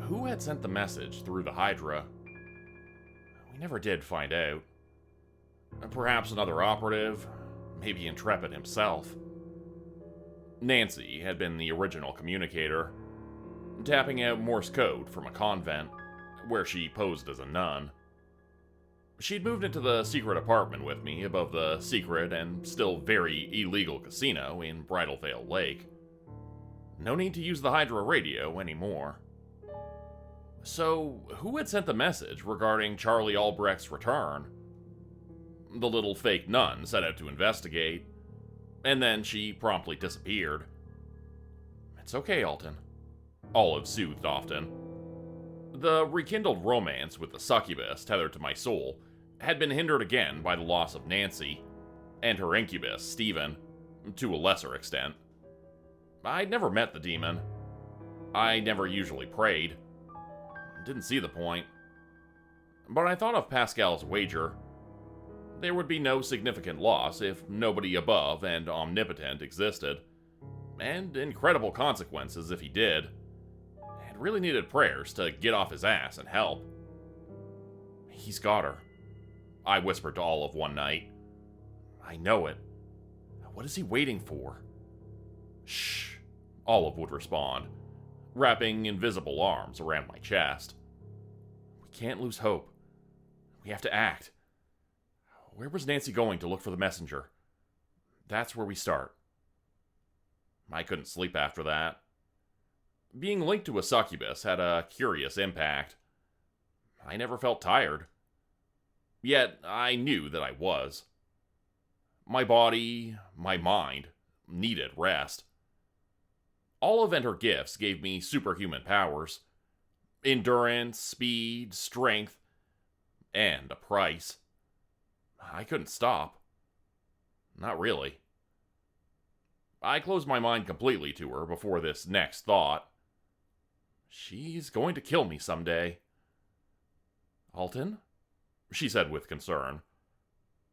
who had sent the message through the Hydra? We never did find out. Perhaps another operative, maybe Intrepid himself. Nancy had been the original communicator, tapping out Morse code from a convent, where she posed as a nun. She'd moved into the secret apartment with me above the secret and still very illegal casino in Bridal Veil Lake. No need to use the Hydra radio anymore. So, who had sent the message regarding Charlie Albrecht's return? The little fake nun set out to investigate, and then she promptly disappeared. It's okay, Alton. Olive soothed often. The rekindled romance with the succubus tethered to my soul had been hindered again by the loss of Nancy, and her incubus, Stephen, to a lesser extent. I'd never met the demon. I never usually prayed. Didn't see the point. But I thought of Pascal's wager. There would be no significant loss if nobody above and omnipotent existed, and incredible consequences if he did. And really needed prayers to get off his ass and help. He's got her, I whispered to Olive one night. I know it. What is he waiting for? Shh, Olive would respond, wrapping invisible arms around my chest. We can't lose hope. We have to act. Where was Nancy going to look for the messenger? That's where we start. I couldn't sleep after that. Being linked to a succubus had a curious impact. I never felt tired. Yet I knew that I was. My body, my mind, needed rest. Olive and her gifts gave me superhuman powers. Endurance, speed, strength, and a price. I couldn't stop. Not really. I closed my mind completely to her before this next thought. She's going to kill me someday. Alton? She said with concern.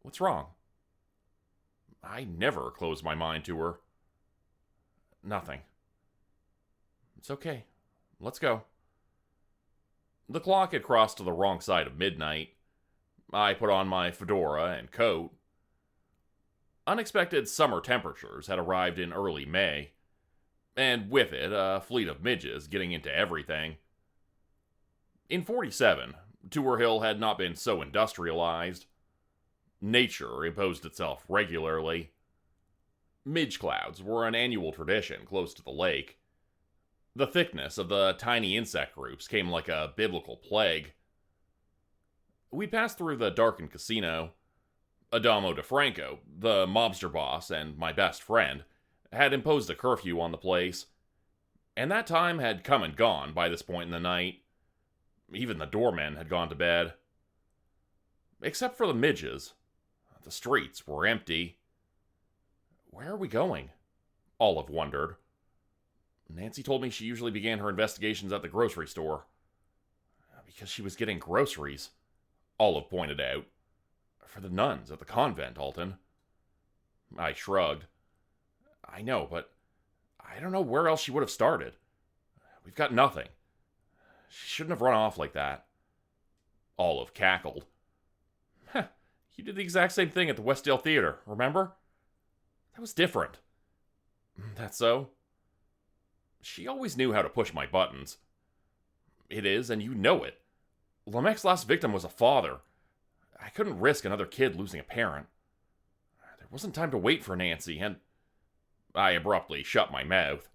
What's wrong? I never closed my mind to her. Nothing. It's okay. Let's go. The clock had crossed to the wrong side of midnight. I put on my fedora and coat. Unexpected summer temperatures had arrived in early May, and with it a fleet of midges getting into everything. In 47, Tour Hill had not been so industrialized. Nature imposed itself regularly. Midge clouds were an annual tradition close to the lake. The thickness of the tiny insect groups came like a biblical plague. We passed through the darkened casino. Adamo DeFranco, the mobster boss and my best friend, had imposed a curfew on the place, and that time had come and gone by this point in the night. Even the doormen had gone to bed. Except for the midges. The streets were empty. Where are we going? Olive wondered. Nancy told me she usually began her investigations at the grocery store. Because she was getting groceries, Olive pointed out. For the nuns at the convent, Alton. I shrugged. I know, but I don't know where else she would have started. We've got nothing. She shouldn't have run off like that. Olive cackled. Heh, you did the exact same thing at the Westdale Theater, remember? That was different. That's so? She always knew how to push my buttons. It is, and you know it. Lamech's last victim was a father. I couldn't risk another kid losing a parent. There wasn't time to wait for Nancy, and I abruptly shut my mouth.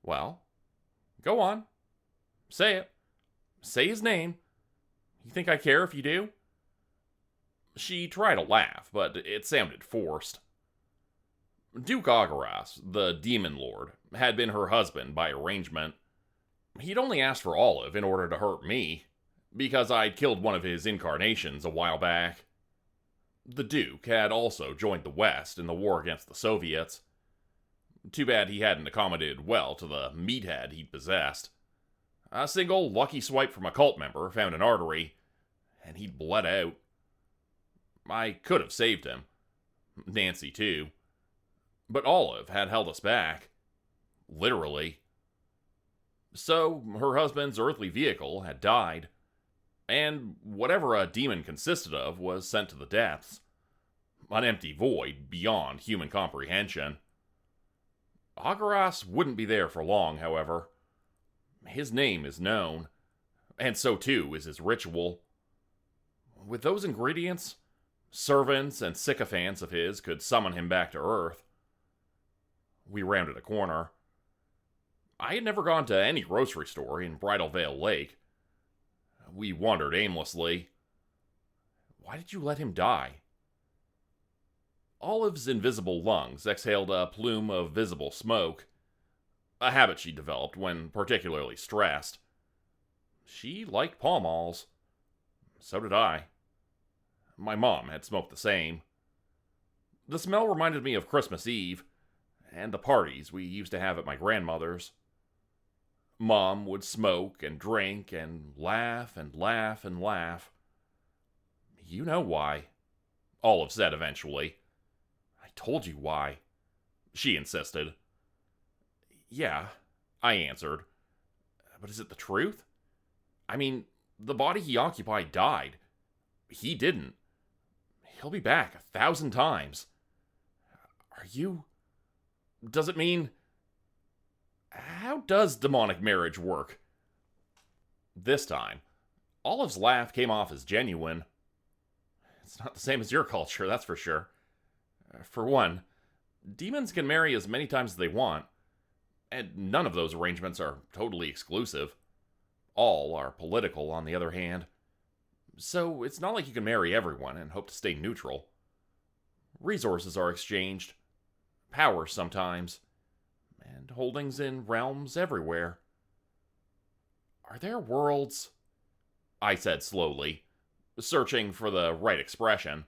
Well, go on. Say it. Say his name. You think I care if you do? She tried to laugh, but it sounded forced. Duke Agaras, the demon lord, had been her husband by arrangement. He'd only asked for Olive in order to hurt me, because I'd killed one of his incarnations a while back. The Duke had also joined the West in the war against the Soviets. Too bad he hadn't accommodated well to the meathead he'd possessed. A single lucky swipe from a cult member found an artery, and he'd bled out. I could have saved him. Nancy, too. But Olive had held us back. Literally. So, her husband's earthly vehicle had died, and whatever a demon consisted of was sent to the depths. An empty void beyond human comprehension. Agaras wouldn't be there for long, however. His name is known, and so too is his ritual. With those ingredients, servants and sycophants of his could summon him back to Earth. We rounded a corner. I had never gone to any grocery store in Bridal Veil Lake. We wandered aimlessly. Why did you let him die? Olive's invisible lungs exhaled a plume of visible smoke, a habit she developed when particularly stressed. She liked Pall Malls. So did I. My mom had smoked the same. The smell reminded me of Christmas Eve, and the parties we used to have at my grandmother's. Mom would smoke and drink and laugh and laugh and laugh. You know why, Olive said eventually. I told you why, she insisted. Yeah, I answered. But is it the truth? I mean, the body he occupied died. He didn't. He'll be back 1,000 times. Are you... Does it mean... How does demonic marriage work? This time, Olive's laugh came off as genuine. It's not the same as your culture, that's for sure. For one, demons can marry as many times as they want, and none of those arrangements are totally exclusive. All are political, on the other hand. So it's not like you can marry everyone and hope to stay neutral. Resources are exchanged, power sometimes, and holdings in realms everywhere. Are there worlds? I said slowly, searching for the right expression.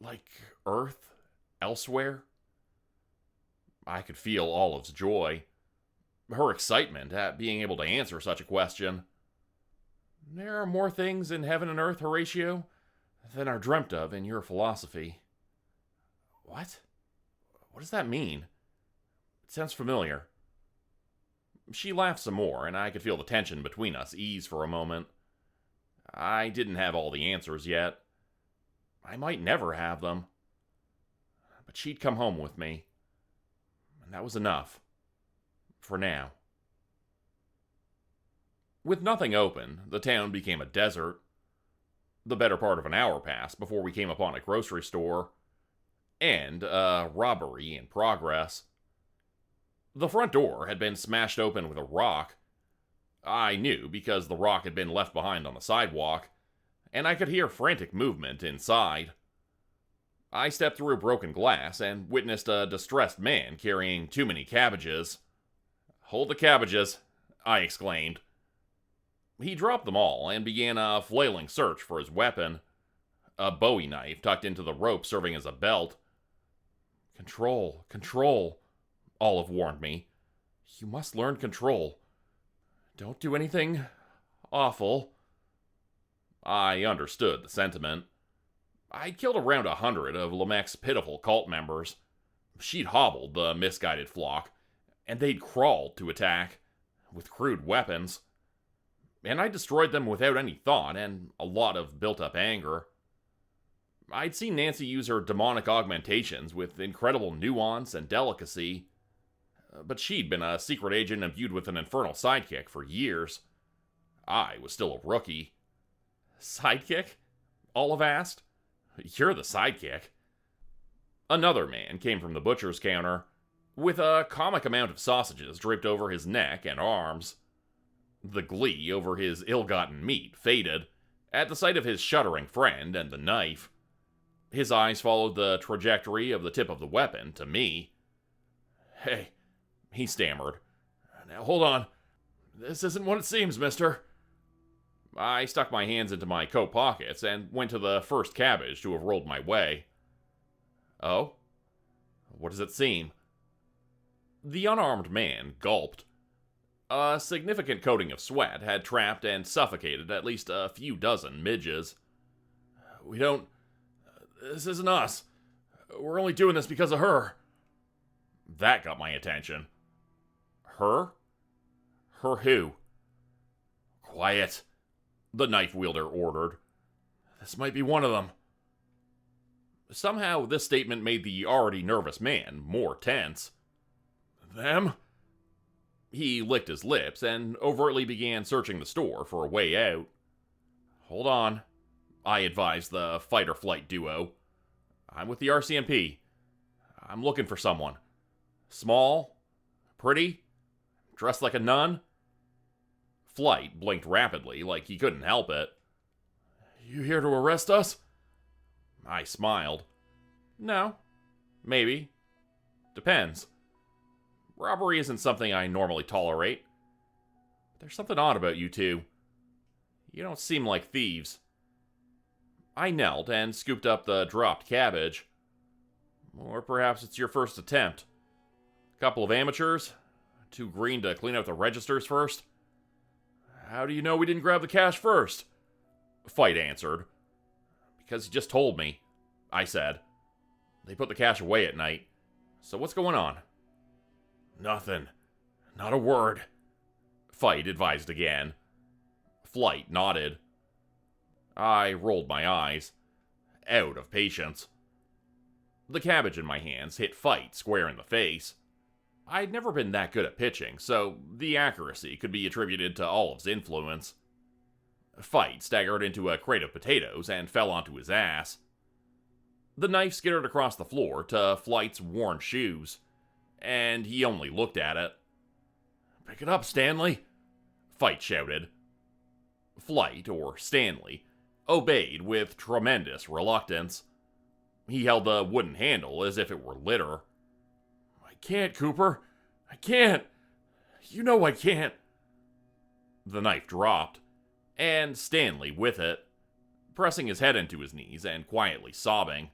Like Earth elsewhere? I could feel Olive's joy, her excitement at being able to answer such a question. There are more things in heaven and earth, Horatio, than are dreamt of in your philosophy. What? What does that mean? It sounds familiar. She laughed some more, and I could feel the tension between us ease for a moment. I didn't have all the answers yet. I might never have them. But she'd come home with me. And that was enough. For now. With nothing open, the town became a desert. The better part of an hour passed before we came upon a grocery store. And a robbery in progress. The front door had been smashed open with a rock. I knew because the rock had been left behind on the sidewalk, and I could hear frantic movement inside. I stepped through broken glass and witnessed a distressed man carrying too many cabbages. "Hold the cabbages," I exclaimed. He dropped them all and began a flailing search for his weapon, a bowie knife tucked into the rope serving as a belt. "Control, control," Olive warned me. "You must learn control. Don't do anything awful." I understood the sentiment. I'd killed around 100 of Lamech's pitiful cult members. She'd hobbled the misguided flock, and they'd crawled to attack, with crude weapons. And I destroyed them without any thought and a lot of built-up anger. I'd seen Nancy use her demonic augmentations with incredible nuance and delicacy, but she'd been a secret agent imbued with an infernal sidekick for years. I was still a rookie. "Sidekick?" Olive asked. "You're the sidekick." Another man came from the butcher's counter, with a comic amount of sausages draped over his neck and arms. The glee over his ill-gotten meat faded at the sight of his shuddering friend and the knife. His eyes followed the trajectory of the tip of the weapon to me. "Hey," he stammered. "Now hold on. This isn't what it seems, mister." I stuck my hands into my coat pockets and went to the first cabbage to have rolled my way. "Oh? What does it seem?" The unarmed man gulped. A significant coating of sweat had trapped and suffocated at least a few dozen midges. This isn't us. We're only doing this because of her." That got my attention. Her? Her who? Quiet, the knife wielder ordered. This might be one of them. Somehow, this statement made the already nervous man more tense. Them? He licked his lips and overtly began searching the store for a way out. Hold on, I advised the fight-or-flight duo. I'm with the RCMP. I'm looking for someone. Small? Pretty? Dressed like a nun? Flight blinked rapidly like he couldn't help it. You here to arrest us? I smiled. No. Maybe. Depends. Robbery isn't something I normally tolerate. There's something odd about you two. You don't seem like thieves. I knelt and scooped up the dropped cabbage. Or perhaps it's your first attempt. Couple of amateurs? Too green to clean out the registers first? How do you know we didn't grab the cash first? Fight answered. Because he just told me, I said. They put the cash away at night. So what's going on? Nothing. Not a word. Fight advised again. Flight nodded. I rolled my eyes. Out of patience. The cabbage in my hands hit Fight square in the face. I'd never been that good at pitching, so the accuracy could be attributed to Olive's influence. Fight staggered into a crate of potatoes and fell onto his ass. The knife skittered across the floor to Flight's worn shoes, and he only looked at it. Pick it up, Stanley, Fight shouted. Flight, or Stanley, obeyed with tremendous reluctance. He held the wooden handle as if it were litter. I can't, Cooper. I can't. You know I can't. The knife dropped, and Stanley with it, pressing his head into his knees and quietly sobbing.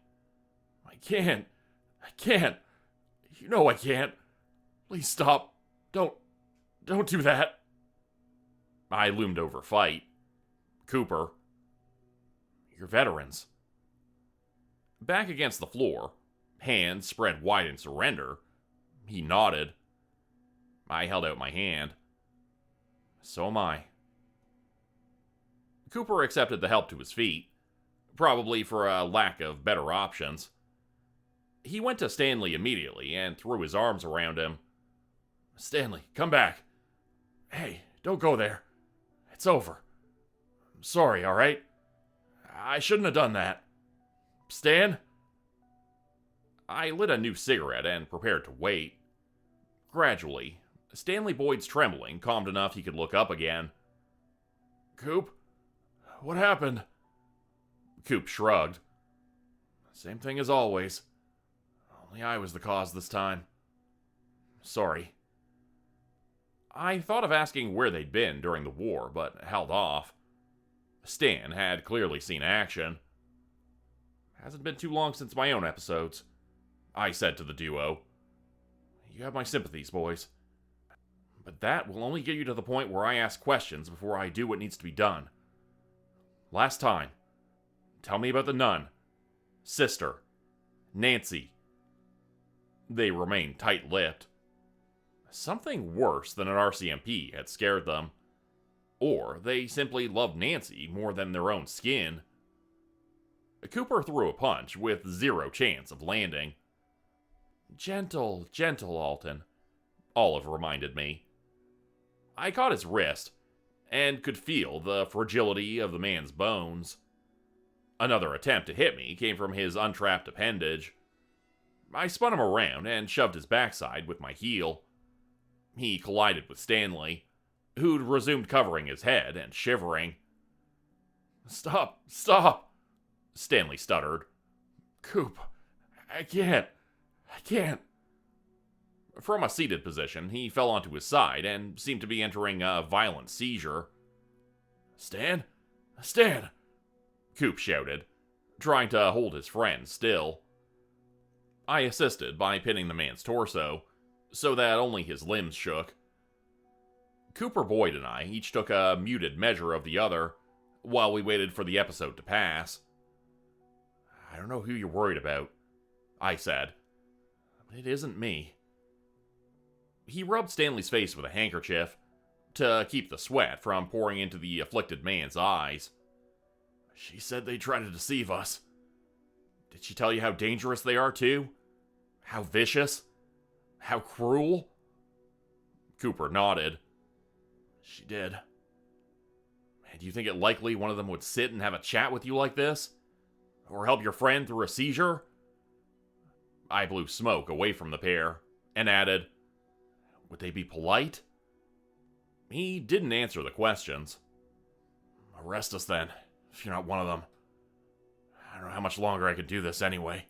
I can't. I can't. You know I can't. Please stop. Don't do that. I loomed over Fight. Cooper. You're veterans. Back against the floor, hands spread wide in surrender, he nodded. I held out my hand. So am I. Cooper accepted the help to his feet, probably for a lack of better options. He went to Stanley immediately and threw his arms around him. Stanley, come back. Hey, don't go there. It's over. I'm sorry, all right? I shouldn't have done that. Stan? I lit a new cigarette and prepared to wait. Gradually, Stanley Boyd's trembling calmed enough he could look up again. Coop? What happened? Coop shrugged. Same thing as always. Only I was the cause this time. Sorry. I thought of asking where they'd been during the war, but held off. Stan had clearly seen action. Hasn't been too long since my own episodes, I said to the duo. You have my sympathies, boys. But that will only get you to the point where I ask questions before I do what needs to be done. Last time, tell me about the nun, sister, Nancy. They remained tight-lipped. Something worse than an RCMP had scared them. Or they simply loved Nancy more than their own skin. Cooper threw a punch with zero chance of landing. Gentle, Alton, Olive reminded me. I caught his wrist, and could feel the fragility of the man's bones. Another attempt to hit me came from his untrapped appendage. I spun him around and shoved his backside with my heel. He collided with Stanley, who'd resumed covering his head and shivering. Stop! Stanley stuttered. Coop, I can't. From a seated position, he fell onto his side and seemed to be entering a violent seizure. Stan! Coop shouted, trying to hold his friend still. I assisted by pinning the man's torso, so that only his limbs shook. Cooper Boyd and I each took a muted measure of the other, while we waited for the episode to pass. I don't know who you're worried about, I said. But it isn't me. He rubbed Stanley's face with a handkerchief, to keep the sweat from pouring into the afflicted man's eyes. She said they tried to deceive us. Did she tell you how dangerous they are, too? How vicious? How cruel? Cooper nodded. She did. And do you think it likely one of them would sit and have a chat with you like this? Or help your friend through a seizure? I blew smoke away from the pair, and added, would they be polite? He didn't answer the questions. Arrest us then, if you're not one of them. I don't know how much longer I can do this anyway.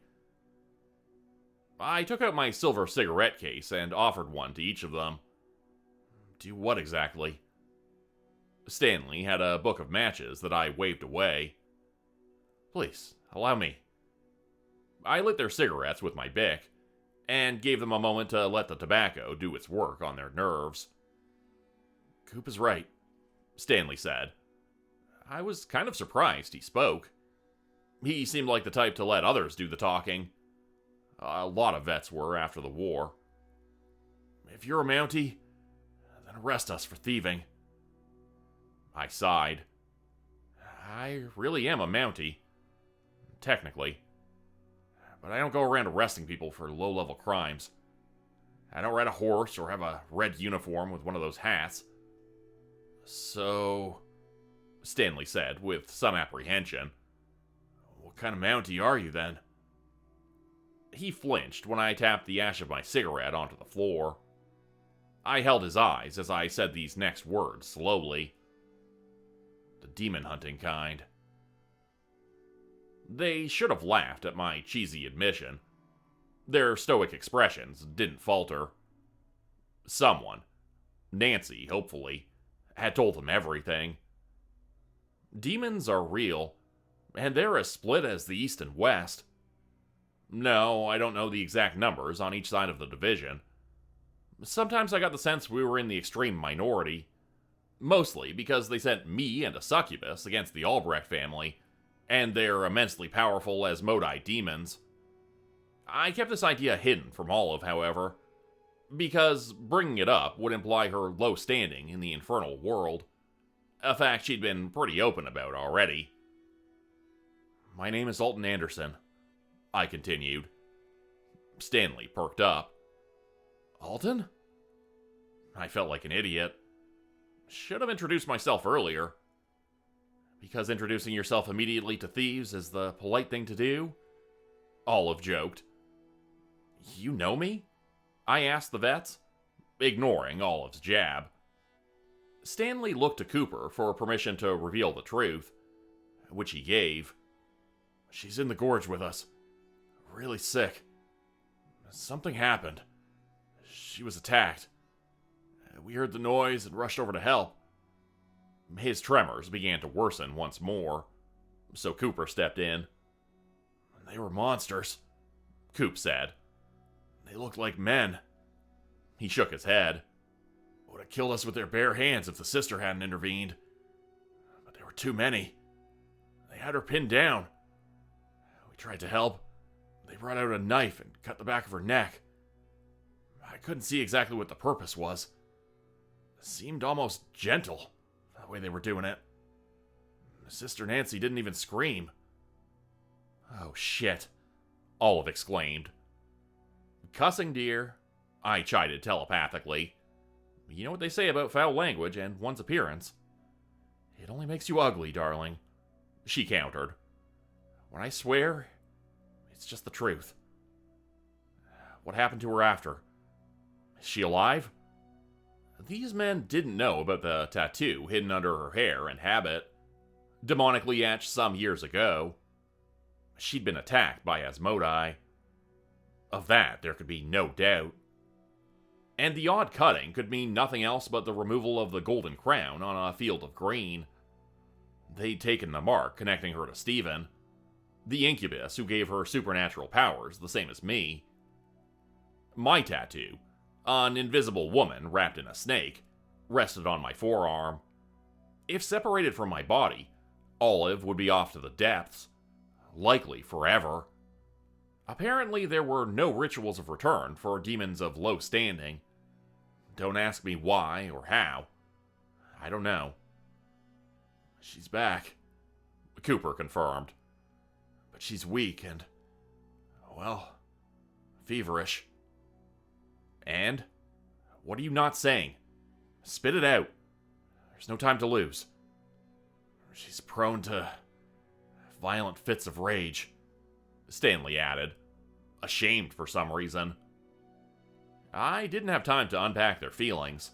I took out my silver cigarette case and offered one to each of them. Do what exactly? Stanley had a book of matches that I waved away. Please, allow me. I lit their cigarettes with my Bic, and gave them a moment to let the tobacco do its work on their nerves. Coop is right, Stanley said. I was kind of surprised he spoke. He seemed like the type to let others do the talking. A lot of vets were after the war. If you're a Mountie, then arrest us for thieving. I sighed. I really am a Mountie. Technically. But I don't go around arresting people for low-level crimes. I don't ride a horse or have a red uniform with one of those hats. So, Stanley said with some apprehension, what kind of Mountie are you then? He flinched when I tapped the ash of my cigarette onto the floor. I held his eyes as I said these next words slowly. The demon hunting kind. They should have laughed at my cheesy admission. Their stoic expressions didn't falter. Someone, Nancy, hopefully, had told them everything. Demons are real, and they're as split as the East and West. No, I don't know the exact numbers on each side of the division. Sometimes I got the sense we were in the extreme minority. Mostly because they sent me and a succubus against the Albrecht family, and their immensely powerful Asmodai demons. I kept this idea hidden from Olive, however, because bringing it up would imply her low standing in the infernal world, a fact she'd been pretty open about already. My name is Alton Anderson, I continued. Stanley perked up. Alton? I felt like an idiot. Should have introduced myself earlier. Because introducing yourself immediately to thieves is the polite thing to do? Olive joked. You know me? I asked the vets, ignoring Olive's jab. Stanley looked to Cooper for permission to reveal the truth, which he gave. She's in the gorge with us. Really sick. Something happened. She was attacked. We heard the noise and rushed over to help. His tremors began to worsen once more, so Cooper stepped in. They were monsters, Coop said. They looked like men. He shook his head. Would have killed us with their bare hands if the sister hadn't intervened. But there were too many. They had her pinned down. We tried to help. They brought out a knife and cut the back of her neck. I couldn't see exactly what the purpose was. It seemed almost gentle, the way they were doing it. Sister Nancy didn't even scream. Oh, shit, Olive exclaimed. Cussing, dear, I chided telepathically. You know what they say about foul language and one's appearance. It only makes you ugly, darling, she countered. When I swear, it's just the truth. What happened to her after? Is she alive? These men didn't know about the tattoo hidden under her hair and habit, demonically etched some years ago. She'd been attacked by Asmodai. Of that, there could be no doubt. And the odd cutting could mean nothing else but the removal of the golden crown on a field of green. They'd taken the mark connecting her to Stephen, the incubus who gave her supernatural powers, the same as me. My tattoo, an invisible woman wrapped in a snake, rested on my forearm. If separated from my body, Olive would be off to the depths, likely forever. Apparently, there were no rituals of return for demons of low standing. Don't ask me why or how. I don't know. She's back, Cooper confirmed. But she's weak and, well, feverish. And? What are you not saying? Spit it out. There's no time to lose. She's prone to violent fits of rage, Stanley added, ashamed for some reason. I didn't have time to unpack their feelings.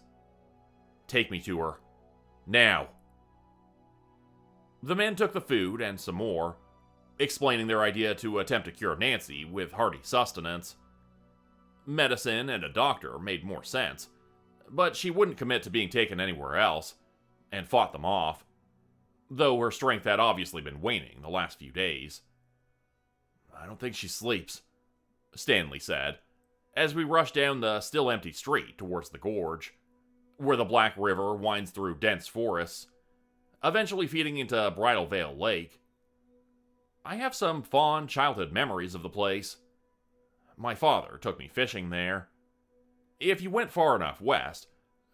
Take me to her. Now. The men took the food and some more, explaining their idea to attempt to cure Nancy with hearty sustenance. Medicine and a doctor made more sense, but she wouldn't commit to being taken anywhere else, and fought them off, though her strength had obviously been waning the last few days. I don't think she sleeps, Stanley said, as we rushed down the still empty street towards the gorge, where the Black River winds through dense forests, eventually feeding into Bridal Veil Lake. I have some fond childhood memories of the place. My father took me fishing there. If you went far enough west,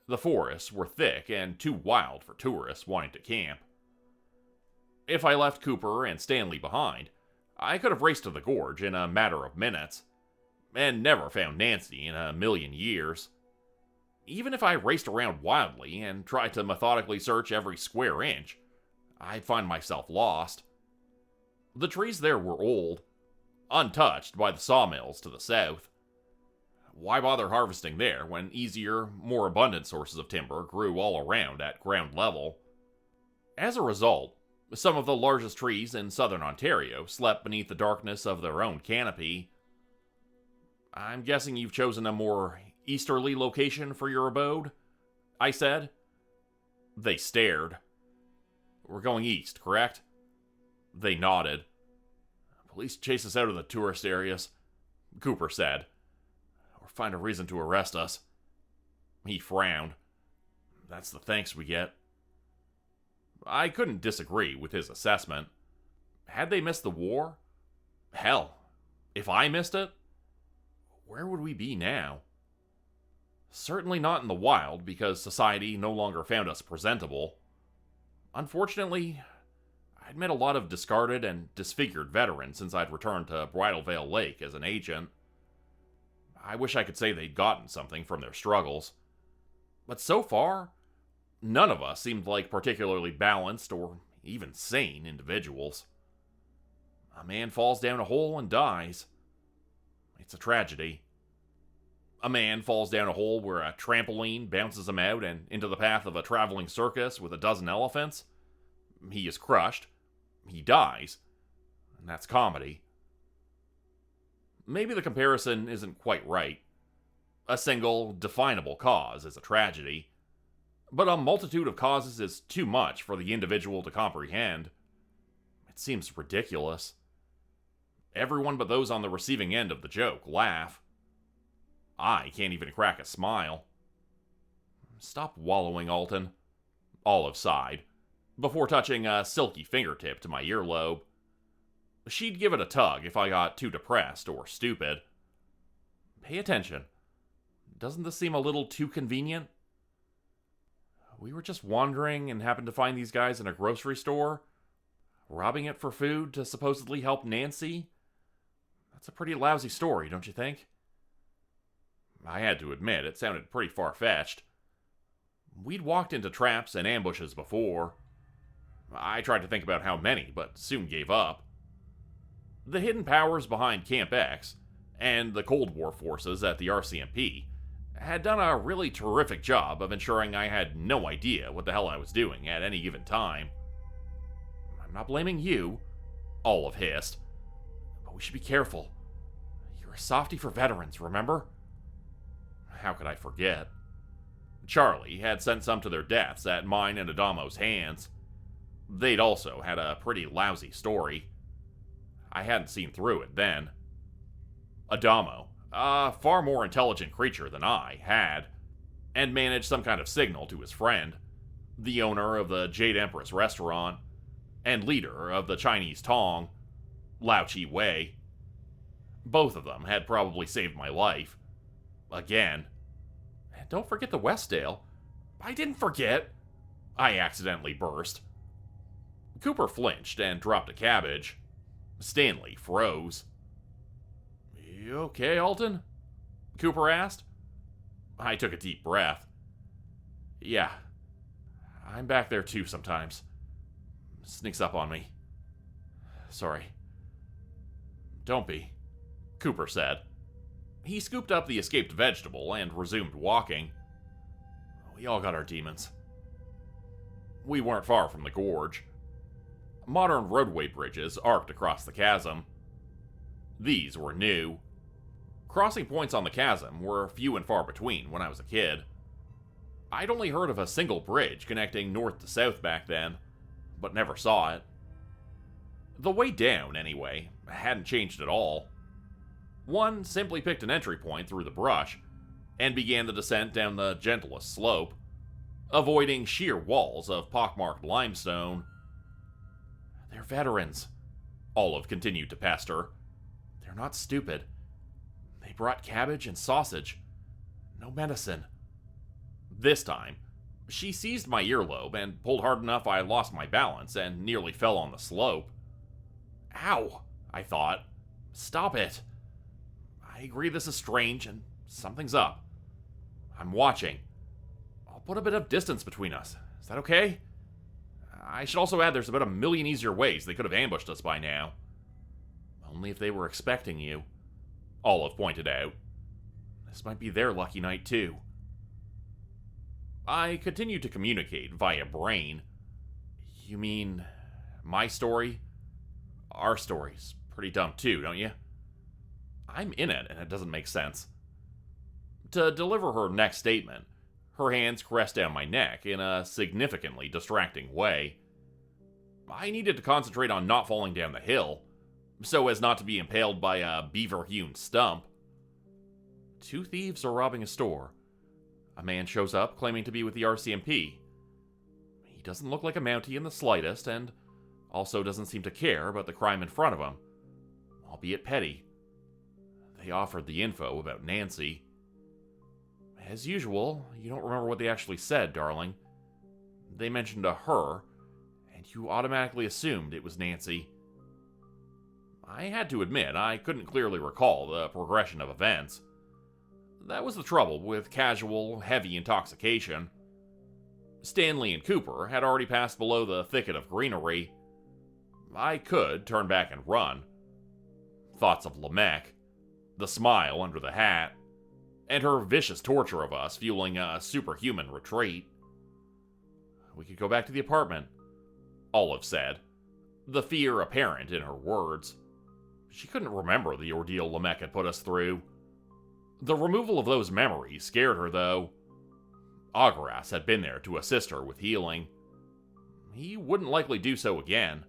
the forests were thick and too wild for tourists wanting to camp. If I left Cooper and Stanley behind, I could have raced to the gorge in a matter of minutes, and never found Nancy in a million years. Even if I raced around wildly and tried to methodically search every square inch, I'd find myself lost. The trees there were old, untouched by the sawmills to the south. Why bother harvesting there when easier, more abundant sources of timber grew all around at ground level? As a result, some of the largest trees in southern Ontario slept beneath the darkness of their own canopy. I'm guessing you've chosen a more easterly location for your abode? I said. They stared. We're going east, correct? They nodded. Police chase us out of the tourist areas, Cooper said, or find a reason to arrest us. He frowned. That's the thanks we get. I couldn't disagree with his assessment. Had they missed the war? Hell, if I missed it, where would we be now? Certainly not in the wild, because society no longer found us presentable. Unfortunately, I'd met a lot of discarded and disfigured veterans since I'd returned to Bridal Veil Lake as an agent. I wish I could say they'd gotten something from their struggles. But so far, none of us seemed like particularly balanced or even sane individuals. A man falls down a hole and dies. It's a tragedy. A man falls down a hole where a trampoline bounces him out and into the path of a traveling circus with a dozen elephants. He is crushed. He dies. And that's comedy. Maybe the comparison isn't quite right. A single, definable cause is a tragedy. But a multitude of causes is too much for the individual to comprehend. It seems ridiculous. Everyone but those on the receiving end of the joke laugh. I can't even crack a smile. Stop wallowing, Alton, Olive sighed, before touching a silky fingertip to my earlobe. She'd give it a tug if I got too depressed or stupid. Pay attention. Doesn't this seem a little too convenient? We were just wandering and happened to find these guys in a grocery store, robbing it for food to supposedly help Nancy. That's a pretty lousy story, don't you think? I had to admit, it sounded pretty far-fetched. We'd walked into traps and ambushes before. I tried to think about how many, but soon gave up. The hidden powers behind Camp X, and the Cold War forces at the RCMP, had done a really terrific job of ensuring I had no idea what the hell I was doing at any given time. I'm not blaming you, Olive hissed, but we should be careful. You're a softie for veterans, remember? How could I forget? Charlie had sent some to their deaths at mine and Adamo's hands. They'd also had a pretty lousy story. I hadn't seen through it then. Adamo, a far more intelligent creature than I, had, and managed some kind of signal to his friend, the owner of the Jade Empress restaurant, and leader of the Chinese Tong, Lao Chi Wei. Both of them had probably saved my life. Again. And don't forget the Westdale. I didn't forget, I accidentally burst. Cooper flinched and dropped a cabbage. Stanley froze. You okay, Alton? Cooper asked. I took a deep breath. Yeah, I'm back there too sometimes. Sneaks up on me. Sorry. Don't be, Cooper said. He scooped up the escaped vegetable and resumed walking. We all got our demons. We weren't far from the gorge. Modern roadway bridges arced across the chasm. These were new. Crossing points on the chasm were few and far between when I was a kid. I'd only heard of a single bridge connecting north to south back then, but never saw it. The way down, anyway, hadn't changed at all. One simply picked an entry point through the brush and began the descent down the gentlest slope, avoiding sheer walls of pockmarked limestone. They're veterans, Olive continued to pester. They're not stupid. They brought cabbage and sausage. No medicine. This time, she seized my earlobe and pulled hard enough I lost my balance and nearly fell on the slope. Ow, I thought. Stop it. I agree this is strange and something's up. I'm watching. I'll put a bit of distance between us. Is that okay? I should also add there's about a million easier ways they could have ambushed us by now. Only if they were expecting you, Olive pointed out. This might be their lucky night, too. I continued to communicate via brain. You mean my story? Our story's pretty dumb, too, don't you? I'm in it, and it doesn't make sense. To deliver her next statement, her hands caressed down my neck in a significantly distracting way. I needed to concentrate on not falling down the hill, so as not to be impaled by a beaver-hewn stump. 2 thieves are robbing a store. A man shows up claiming to be with the RCMP. He doesn't look like a Mountie in the slightest, and also doesn't seem to care about the crime in front of him, albeit petty. They offered the info about Nancy. As usual, you don't remember what they actually said, darling. They mentioned a her, and you automatically assumed it was Nancy. I had to admit, I couldn't clearly recall the progression of events. That was the trouble with casual, heavy intoxication. Stanley and Cooper had already passed below the thicket of greenery. I could turn back and run. Thoughts of Lamech, the smile under the hat, and her vicious torture of us fueling a superhuman retreat. We could go back to the apartment, Olive said, the fear apparent in her words. She couldn't remember the ordeal Lamech had put us through. The removal of those memories scared her, though. Agras had been there to assist her with healing. He wouldn't likely do so again,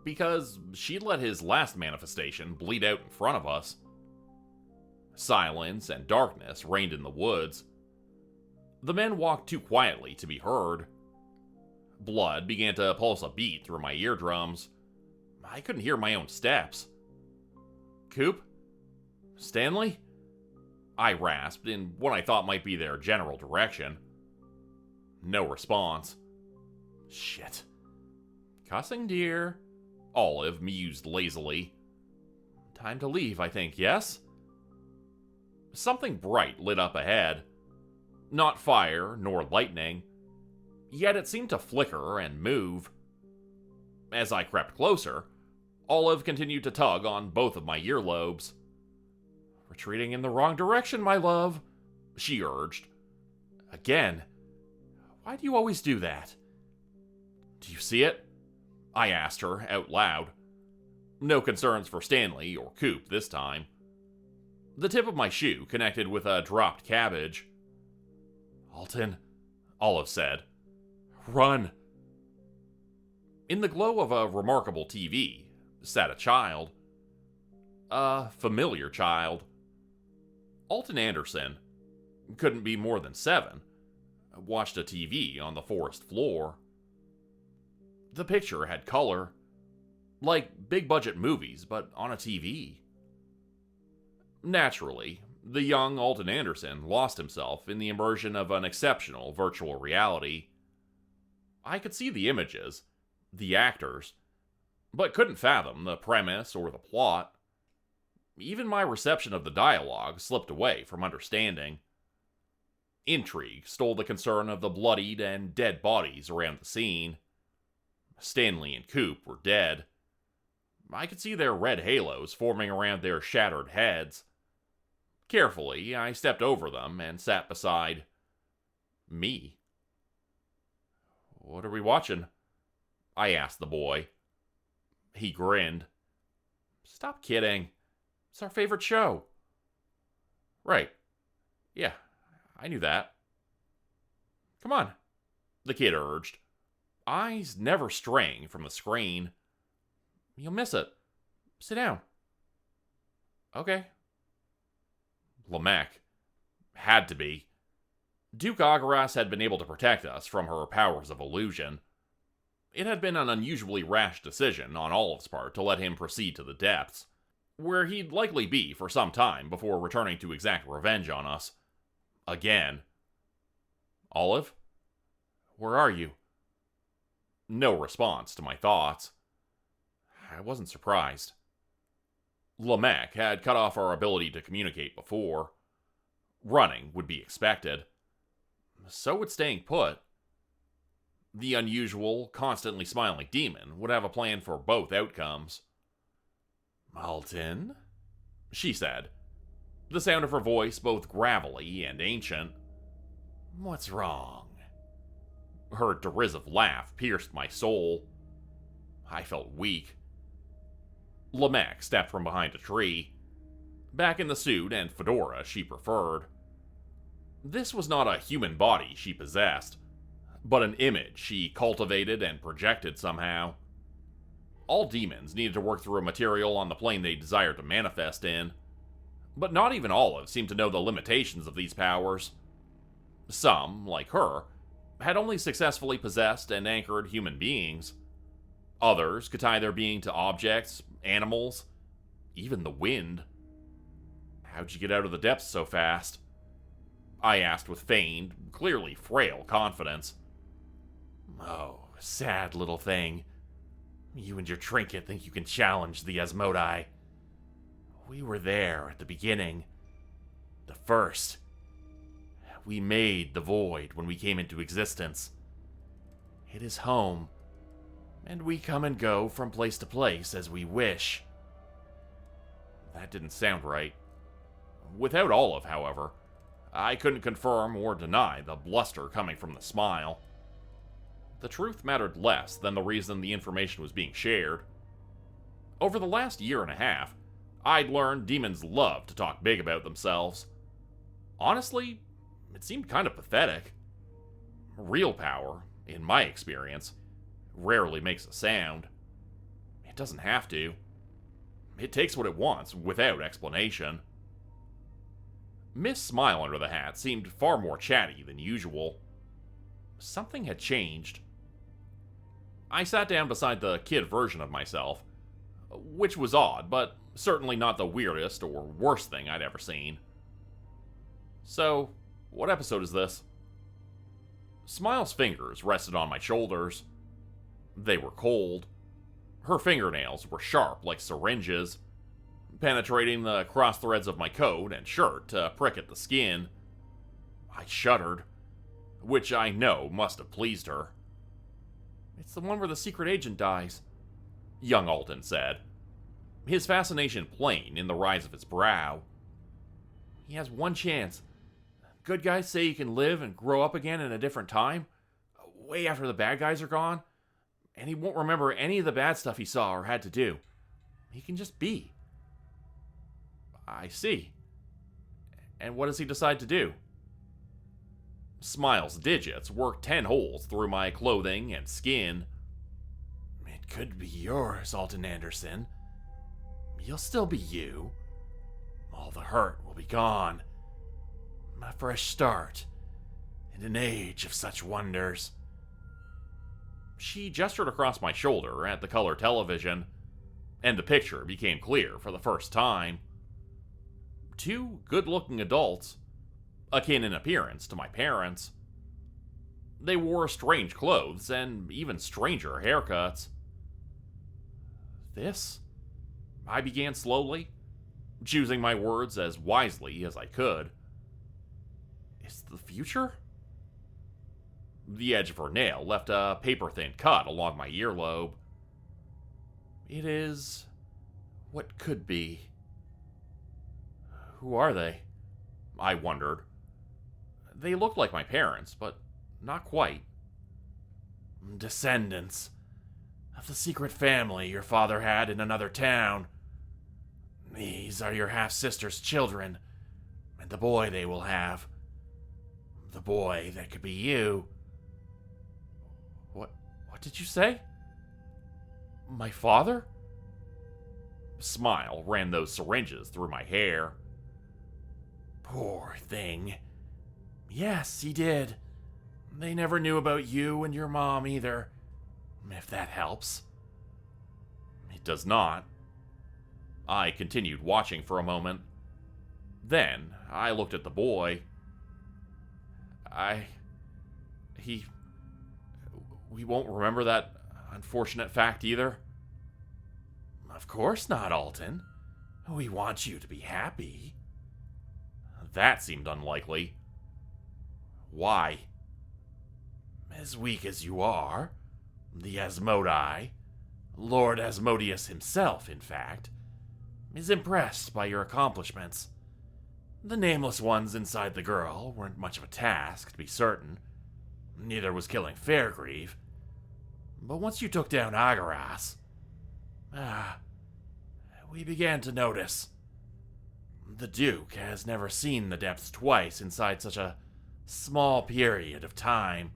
because she'd let his last manifestation bleed out in front of us. Silence and darkness reigned in the woods. The men walked too quietly to be heard. Blood began to pulse a beat through my eardrums. I couldn't hear my own steps. Coop? Stanley? I rasped in what I thought might be their general direction. No response. Shit. Cussing, dear, Olive mused lazily. Time to leave, I think, yes? Something bright lit up ahead. Not fire nor lightning, yet it seemed to flicker and move. As I crept closer, Olive continued to tug on both of my earlobes. Retreating in the wrong direction, my love, she urged. Again. Why do you always do that? Do you see it? I asked her out loud. No concerns for Stanley or Coop this time. The tip of my shoe connected with a dropped cabbage. Alton, Olive said. Run! In the glow of a remarkable TV sat a child. A familiar child. Alton Anderson, couldn't be more than 7, watched a TV on the forest floor. The picture had color, like big-budget movies, but on a TV. Naturally, the young Alton Anderson lost himself in the immersion of an exceptional virtual reality. I could see the images, the actors, but couldn't fathom the premise or the plot. Even my reception of the dialogue slipped away from understanding. Intrigue stole the concern of the bloodied and dead bodies around the scene. Stanley and Coop were dead. I could see their red halos forming around their shattered heads. Carefully, I stepped over them and sat beside me. "What are we watching?" I asked the boy. He grinned. "Stop kidding. It's our favorite show." "Right. Yeah, I knew that." "Come on," the kid urged, eyes never straying from the screen. "You'll miss it. Sit down." "Okay." Lamech. Had to be. Duke Agaras had been able to protect us from her powers of illusion. It had been an unusually rash decision on Olive's part to let him proceed to the depths, where he'd likely be for some time before returning to exact revenge on us. Again. "Olive? Where are you?" No response to my thoughts. I wasn't surprised. Lamech had cut off our ability to communicate before. Running would be expected. So would staying put. The unusual, constantly smiling demon would have a plan for both outcomes. "Malton?" she said, the sound of her voice both gravelly and ancient. "What's wrong?" Her derisive laugh pierced my soul. I felt weak. Lamech stepped from behind a tree, back in the suit and fedora she preferred. This was not a human body she possessed, but an image she cultivated and projected somehow. All demons needed to work through a material on the plane they desired to manifest in, but not even Olive seemed to know the limitations of these powers. Some, like her, had only successfully possessed and anchored human beings. Others could tie their being to objects, animals, even the wind. "How'd you get out of the depths so fast?" I asked with feigned, clearly frail confidence. "Oh, sad little thing. You and your trinket think you can challenge the Asmodai. We were there at the beginning. The first. We made the void when we came into existence. It is home, and we come and go from place to place as we wish." That didn't sound right. Without Olive, however, I couldn't confirm or deny the bluster coming from the smile. The truth mattered less than the reason the information was being shared. Over the last year and a half, I'd learned demons love to talk big about themselves. Honestly, it seemed kind of pathetic. Real power, in my experience, rarely makes a sound. It doesn't have to. It takes what it wants without explanation. Miss Smile Under the Hat seemed far more chatty than usual. Something had changed. I sat down beside the kid version of myself, which was odd, but certainly not the weirdest or worst thing I'd ever seen. "So, what episode is this?" Smile's fingers rested on my shoulders. They were cold. Her fingernails were sharp like syringes, penetrating the cross threads of my coat and shirt to prick at the skin. I shuddered, which I know must have pleased her. "It's the one where the secret agent dies," young Alton said, his fascination plain in the rise of his brow. "He has one chance. Good guys say he can live and grow up again in a different time, way after the bad guys are gone, and he won't remember any of the bad stuff he saw or had to do. He can just be." "I see. And what does he decide to do?" Smile's digits worked 10 holes through my clothing and skin. "It could be yours, Alton Anderson. You'll still be you. All the hurt will be gone. A fresh start in an age of such wonders." She gestured across my shoulder at the color television, and the picture became clear for the first time. Two good-looking adults, akin in appearance to my parents. They wore strange clothes and even stranger haircuts. This? I began slowly, choosing my words as wisely as I could. Is the future? The edge of her nail left a paper-thin cut along my earlobe. It is what could be. Who are they? I wondered. They looked like my parents, but not quite. Descendants of the secret family your father had in another town. These are your half-sister's children, and the boy they will have. The boy that could be you. What did you say? My father? A smile ran those syringes through my hair. Poor thing. Yes, he did. They never knew about you and your mom either, if that helps. It does not. I continued watching for a moment. Then I looked at the boy. We won't remember that unfortunate fact either. Of course not, Alton. We want you to be happy. That seemed unlikely. Why? As weak as you are, the Asmodai, Lord Asmodeus himself, in fact, is impressed by your accomplishments. The nameless ones inside the girl weren't much of a task, to be certain. Neither was killing Fairgrieve. But once you took down Agaras, we began to notice. The Duke has never seen the depths twice inside such a small period of time.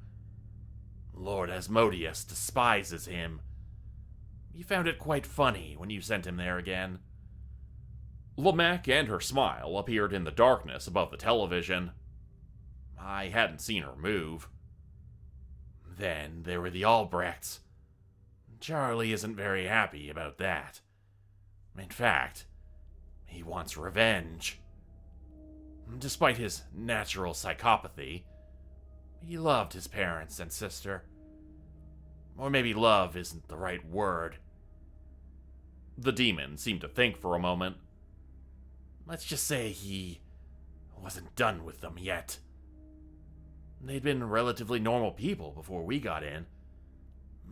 Lord Asmodeus despises him. He found it quite funny when you sent him there again. Lamech and her smile appeared in the darkness above the television. I hadn't seen her move. Then there were the Albrechts. Charlie isn't very happy about that. In fact, he wants revenge. Despite his natural psychopathy, he loved his parents and sister. Or maybe love isn't the right word. The demon seemed to think for a moment. Let's just say he wasn't done with them yet. They'd been relatively normal people before we got in.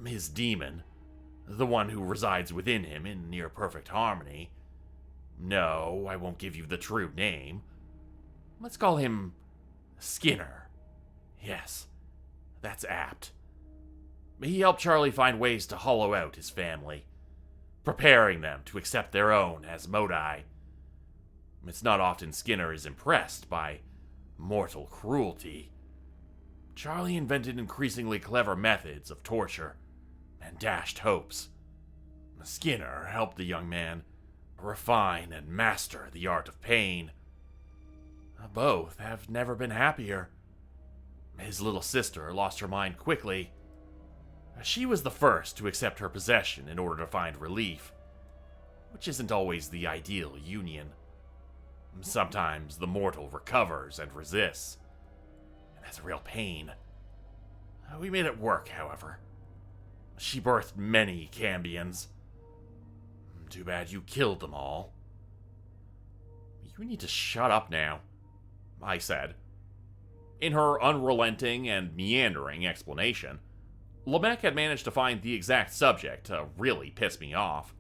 His demon, the one who resides within him in near-perfect harmony. No, I won't give you the true name. Let's call him Skinner. Yes, that's apt. He helped Charlie find ways to hollow out his family, preparing them to accept their own Asmodai. It's not often Skinner is impressed by mortal cruelty. Charlie invented increasingly clever methods of torture and dashed hopes. Skinner helped the young man refine and master the art of pain. Both have never been happier. His little sister lost her mind quickly. She was the first to accept her possession in order to find relief, which isn't always the ideal union. Sometimes the mortal recovers and resists, and that's real pain. We made it work, however. She birthed many Cambions. Too bad you killed them all. You need to shut up now, I said. In her unrelenting and meandering explanation, Lamech had managed to find the exact subject to really piss me off.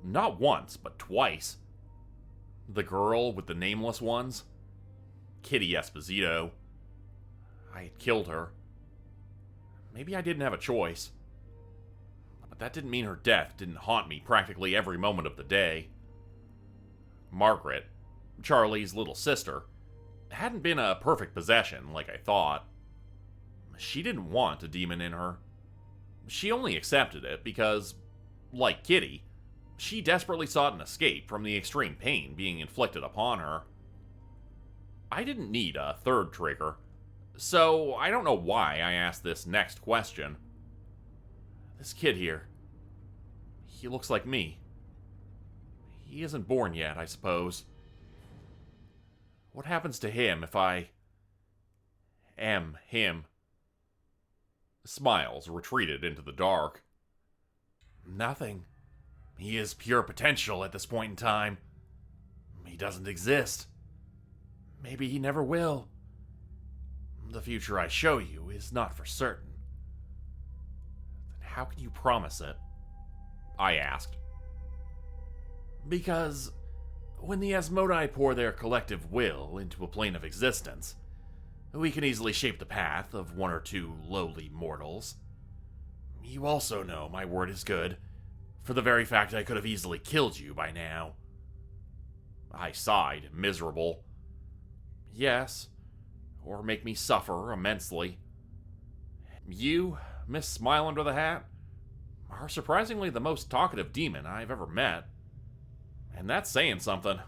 Not once, but twice. The girl with the nameless ones. Kitty Esposito. I had killed her. Maybe I didn't have a choice. But that didn't mean her death didn't haunt me practically every moment of the day. Margaret, Charlie's little sister, hadn't been a perfect possession like I thought. She didn't want a demon in her. She only accepted it because, like Kitty, she desperately sought an escape from the extreme pain being inflicted upon her. I didn't need a third trigger, so I don't know why I asked this next question. This kid here, he looks like me. He isn't born yet, I suppose. What happens to him if I am him? Smiles retreated into the dark. Nothing. He is pure potential at this point in time. He doesn't exist. Maybe he never will. The future I show you is not for certain. Then how can you promise it? I asked. Because when the Asmodai pour their collective will into a plane of existence, we can easily shape the path of one or two lowly mortals. You also know my word is good, for the very fact I could have easily killed you by now. I sighed, miserable. Yes, or make me suffer immensely. You, Miss Smile Under the Hat, are surprisingly the most talkative demon I've ever met. And that's saying something.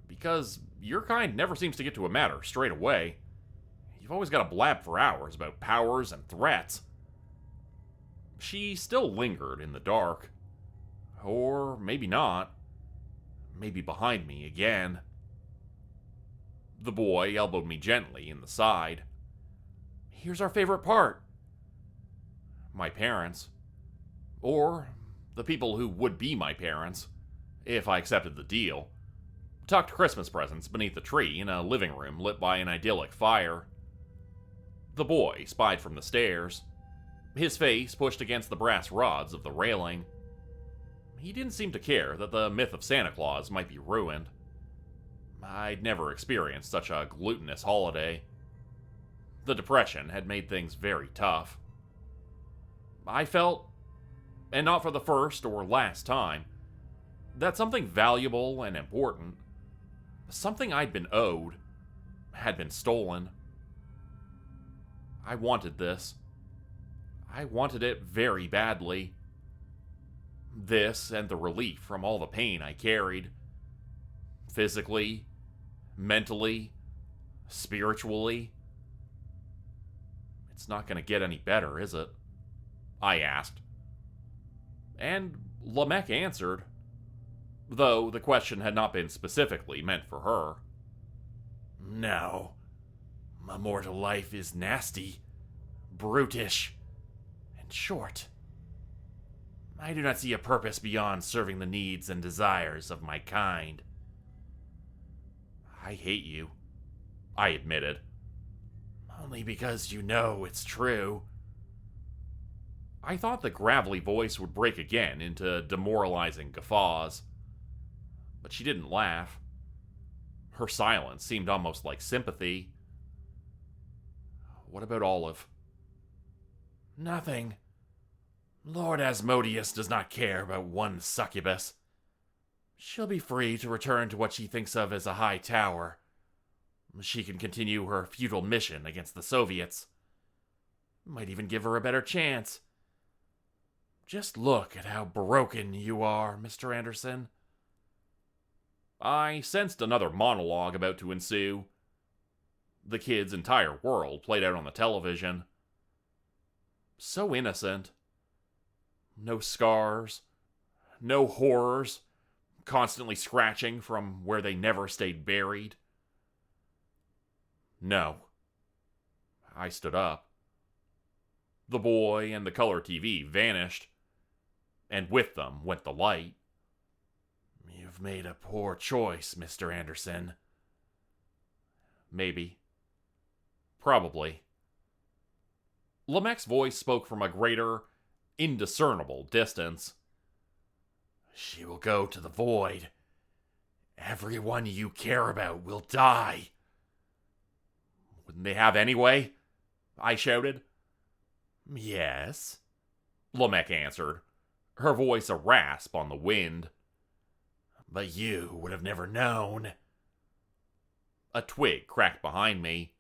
Because your kind never seems to get to a matter straight away. You've always got to blab for hours about powers and threats. She still lingered in the dark. Or maybe not. Maybe behind me again. The boy elbowed me gently in the side. Here's our favorite part. My parents. Or the people who would be my parents, if I accepted the deal, tucked Christmas presents beneath the tree in a living room lit by an idyllic fire. The boy spied from the stairs, his face pushed against the brass rods of the railing. He didn't seem to care that the myth of Santa Claus might be ruined. I'd never experienced such a glutinous holiday. The Depression had made things very tough. I felt, and not for the first or last time, that something valuable and important, something I'd been owed, had been stolen. I wanted this. I wanted it very badly. This and the relief from all the pain I carried. Physically, mentally, spiritually. It's not going to get any better, is it? I asked. And Lamech answered, though the question had not been specifically meant for her. No. My mortal life is nasty, brutish, and short. I do not see a purpose beyond serving the needs and desires of my kind. I hate you, I admitted. Only because you know it's true. I thought the gravelly voice would break again into demoralizing guffaws. But she didn't laugh. Her silence seemed almost like sympathy. What about Olive? Nothing. Lord Asmodeus does not care about one succubus. She'll be free to return to what she thinks of as a high tower. She can continue her futile mission against the Soviets. Might even give her a better chance. Just look at how broken you are, Mr. Anderson. I sensed another monologue about to ensue. The kid's entire world played out on the television. So innocent. No scars. No horrors. Constantly scratching from where they never stayed buried. No. I stood up. The boy and the color TV vanished. And with them went the light. You've made a poor choice, Mr. Anderson. Maybe. Probably. Lamech's voice spoke from a greater, indiscernible distance. She will go to the void. Everyone you care about will die. Wouldn't they have anyway? I shouted. Yes, Lamech answered, her voice a rasp on the wind. But you would have never known. A twig cracked behind me.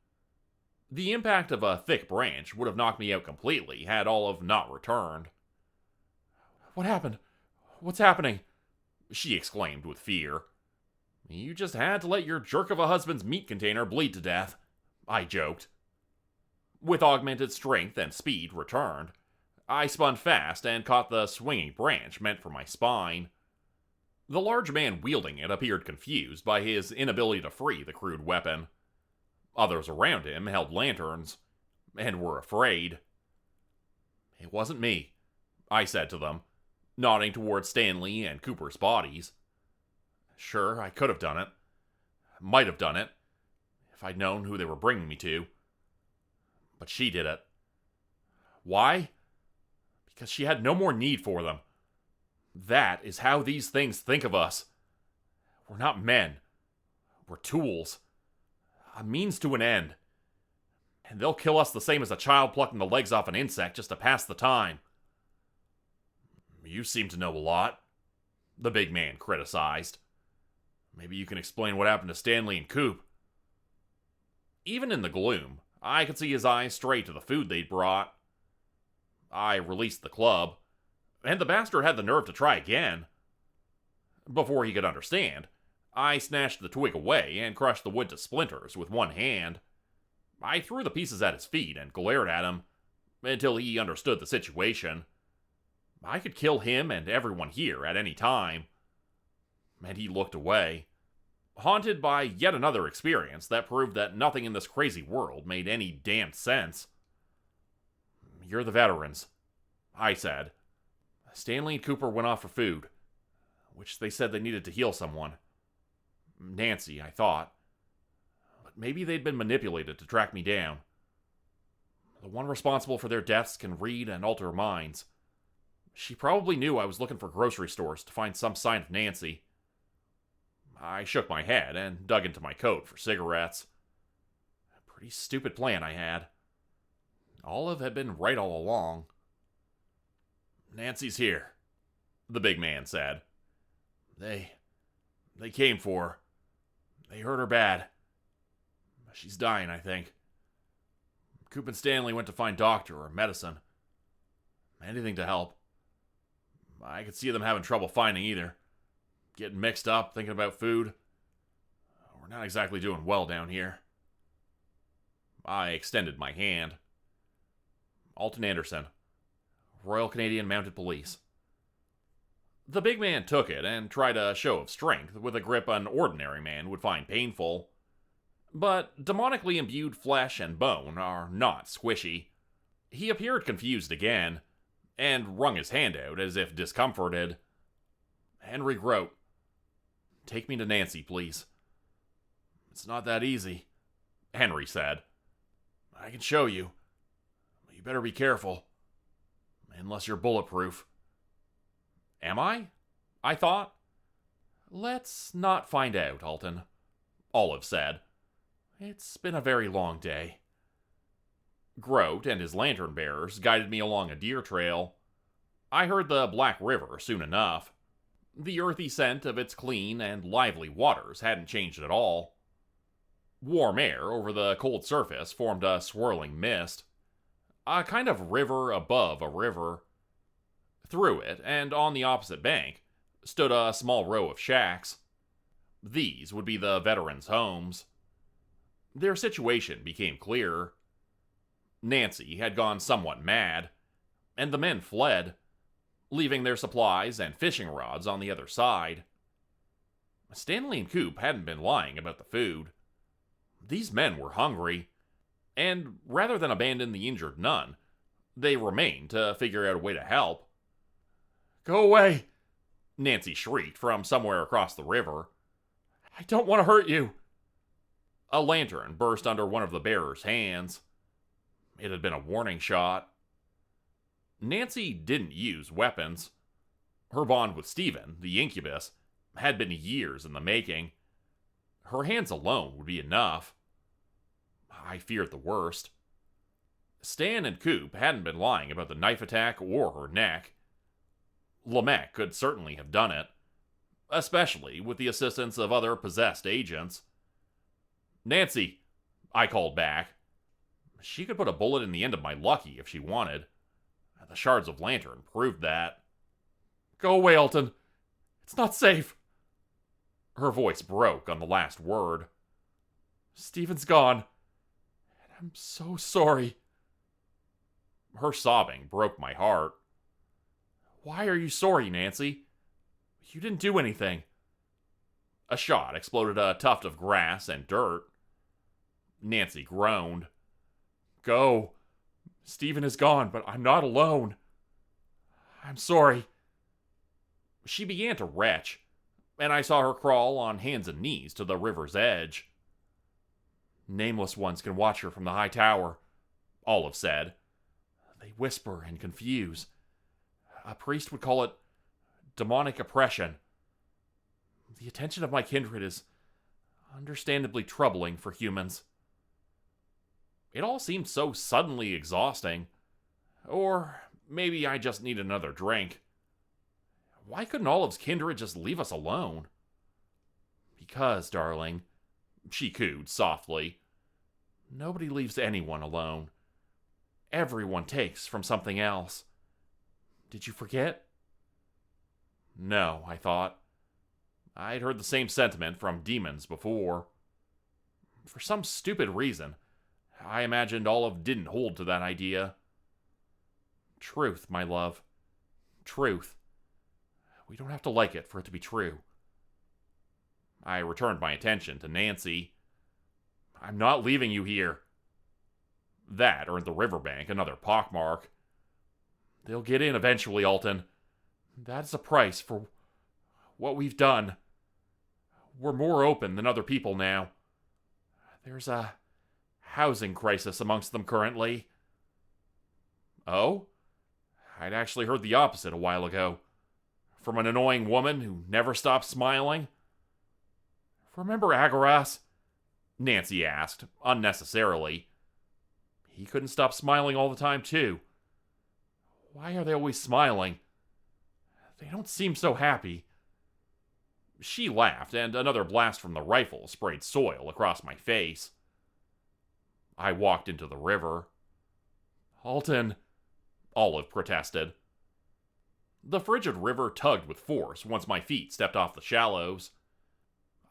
The impact of a thick branch would have knocked me out completely had Olive not returned. What happened? What's happening? She exclaimed with fear. You just had to let your jerk of a husband's meat container bleed to death, I joked. With augmented strength and speed returned, I spun fast and caught the swinging branch meant for my spine. The large man wielding it appeared confused by his inability to free the crude weapon. Others around him held lanterns, and were afraid. It wasn't me, I said to them, nodding towards Stanley and Cooper's bodies. Sure, I could have done it. Might have done it, if I'd known who they were bringing me to. But she did it. Why? Because she had no more need for them. That is how these things think of us. We're not men. We're tools. A means to an end. And they'll kill us the same as a child plucking the legs off an insect just to pass the time. You seem to know a lot, the big man criticized. Maybe you can explain what happened to Stanley and Coop. Even in the gloom, I could see his eyes stray to the food they'd brought. I released the club, and the bastard had the nerve to try again. Before he could understand, I snatched the twig away and crushed the wood to splinters with one hand. I threw the pieces at his feet and glared at him until he understood the situation. I could kill him and everyone here at any time. And he looked away, haunted by yet another experience that proved that nothing in this crazy world made any damned sense. You're the veterans, I said. Stanley and Cooper went off for food, which they said they needed to heal someone. Nancy, I thought. But maybe they'd been manipulated to track me down. The one responsible for their deaths can read and alter minds. She probably knew I was looking for grocery stores to find some sign of Nancy. I shook my head and dug into my coat for cigarettes. A pretty stupid plan I had. Olive had been right all along. Nancy's here, the big man said. They came for her. They hurt her bad. She's dying, I think. Coop and Stanley went to find doctor or medicine. Anything to help. I could see them having trouble finding either. Getting mixed up, thinking about food. We're not exactly doing well down here. I extended my hand. Alton Anderson, Royal Canadian Mounted Police. The big man took it and tried a show of strength with a grip an ordinary man would find painful. But demonically imbued flesh and bone are not squishy. He appeared confused again, and wrung his hand out as if discomforted. Henry Grote. Take me to Nancy, please. It's not that easy, Henry said. I can show you. But you better be careful. Unless you're bulletproof. Am I? I thought. Let's not find out, Alton, Olive said. It's been a very long day. Grote and his lantern bearers guided me along a deer trail. I heard the Black River soon enough. The earthy scent of its clean and lively waters hadn't changed at all. Warm air over the cold surface formed a swirling mist. A kind of river above a river. Through it, and on the opposite bank, stood a small row of shacks. These would be the veterans' homes. Their situation became clearer. Nancy had gone somewhat mad, and the men fled, leaving their supplies and fishing rods on the other side. Stanley and Coop hadn't been lying about the food. These men were hungry, and rather than abandon the injured nun, they remained to figure out a way to help. Go away, Nancy shrieked from somewhere across the river. I don't want to hurt you. A lantern burst under one of the bearer's hands. It had been a warning shot. Nancy didn't use weapons. Her bond with Stephen, the incubus, had been years in the making. Her hands alone would be enough. I feared the worst. Stan and Coop hadn't been lying about the knife attack or her neck. Lamech could certainly have done it, especially with the assistance of other possessed agents. Nancy, I called back. She could put a bullet in the end of my lucky if she wanted. The shards of lantern proved that. Go away, Alton. It's not safe. Her voice broke on the last word. Stephen's gone. And I'm so sorry. Her sobbing broke my heart. Why are you sorry, Nancy? You didn't do anything. A shot exploded a tuft of grass and dirt. Nancy groaned. Go. Stephen is gone, but I'm not alone. I'm sorry. She began to retch, and I saw her crawl on hands and knees to the river's edge. Nameless ones can watch her from the high tower, Olive said. They whisper and confuse. A priest would call it demonic oppression. The attention of my kindred is understandably troubling for humans. It all seemed so suddenly exhausting. Or maybe I just need another drink. Why couldn't Olive's kindred just leave us alone? Because, darling, she cooed softly, nobody leaves anyone alone. Everyone takes from something else. Did you forget? No, I thought. I'd heard the same sentiment from demons before. For some stupid reason, I imagined Olive didn't hold to that idea. Truth, my love. Truth. We don't have to like it for it to be true. I returned my attention to Nancy. I'm not leaving you here. That earned the riverbank another pockmark. They'll get in eventually, Alton. That's the price for what we've done. We're more open than other people now. There's a housing crisis amongst them currently. Oh? I'd actually heard the opposite a while ago. From an annoying woman who never stopped smiling. Remember Agaras? Nancy asked, unnecessarily. He couldn't stop smiling all the time, too. Why are they always smiling? They don't seem so happy. She laughed, and another blast from the rifle sprayed soil across my face. I walked into the river. Alton, Olive protested. The frigid river tugged with force once my feet stepped off the shallows.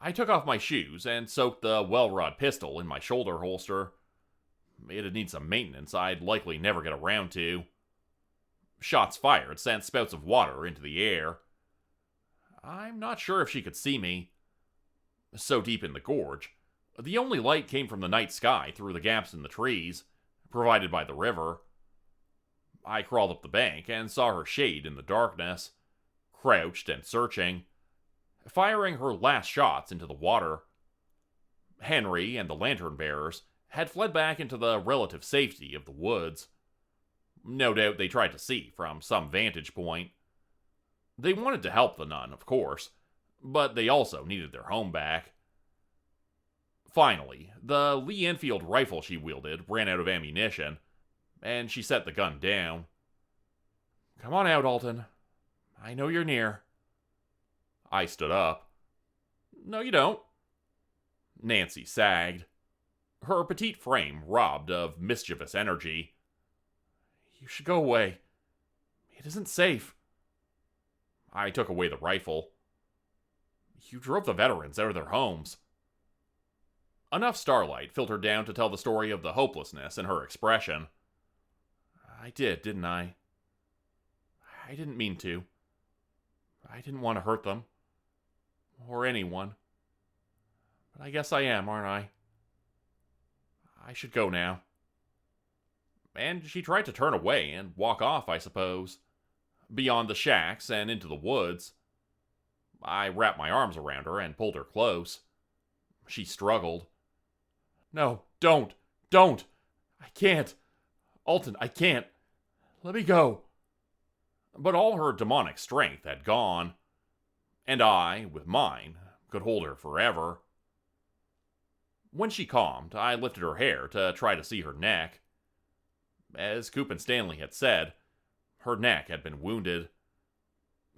I took off my shoes and soaked the well-rod pistol in my shoulder holster. It'd need some maintenance I'd likely never get around to. Shots fired sent spouts of water into the air. I'm not sure if she could see me. So deep in the gorge, the only light came from the night sky through the gaps in the trees, provided by the river. I crawled up the bank and saw her shade in the darkness, crouched and searching, firing her last shots into the water. Henry and the lantern bearers had fled back into the relative safety of the woods. No doubt they tried to see from some vantage point. They wanted to help the nun, of course, but they also needed their home back. Finally, the Lee Enfield rifle she wielded ran out of ammunition, and she set the gun down. Come on out, Alton. I know you're near. I stood up. No, you don't. Nancy sagged, her petite frame robbed of mischievous energy. You should go away. It isn't safe. I took away the rifle. You drove the veterans out of their homes. Enough starlight filtered down to tell the story of the hopelessness in her expression. I did, didn't I? I didn't mean to. I didn't want to hurt them. Or anyone. But I guess I am, aren't I? I should go now. And she tried to turn away and walk off, I suppose. Beyond the shacks and into the woods. I wrapped my arms around her and pulled her close. She struggled. No, don't! I can't! Alton, I can't! Let me go! But all her demonic strength had gone, and I, with mine, could hold her forever. When she calmed, I lifted her hair to try to see her neck. As Coop and Stanley had said, her neck had been wounded.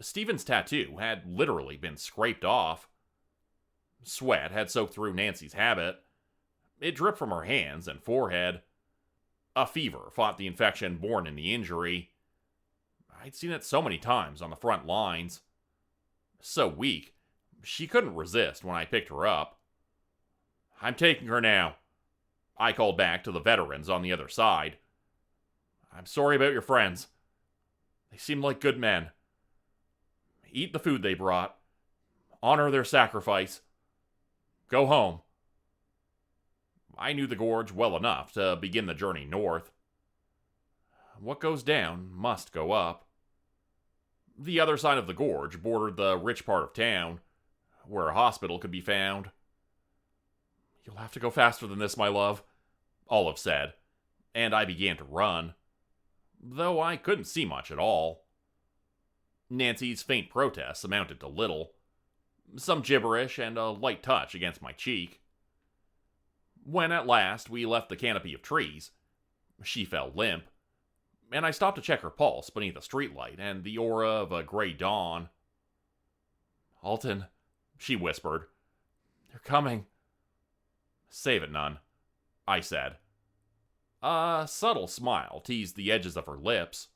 Stephen's tattoo had literally been scraped off. Sweat had soaked through Nancy's habit. It dripped from her hands and forehead. A fever fought the infection born in the injury. I'd seen it so many times on the front lines. So weak, she couldn't resist when I picked her up. I'm taking her now, I called back to the veterans on the other side. I'm sorry about your friends. They seemed like good men. Eat the food they brought. Honor their sacrifice. Go home. I knew the gorge well enough to begin the journey north. what goes down must go up. The other side of the gorge bordered the rich part of town, where a hospital could be found. "You'll have to go faster than this, my love," Olive said, and I began to run, though I couldn't see much at all. Nancy's faint protests amounted to little, some gibberish and a light touch against my cheek. When at last we left the canopy of trees, she fell limp, and I stopped to check her pulse beneath a streetlight and the aura of a gray dawn. "Alton," she whispered, "they're coming." "Save it, none," I said. A subtle smile teased the edges of her lips.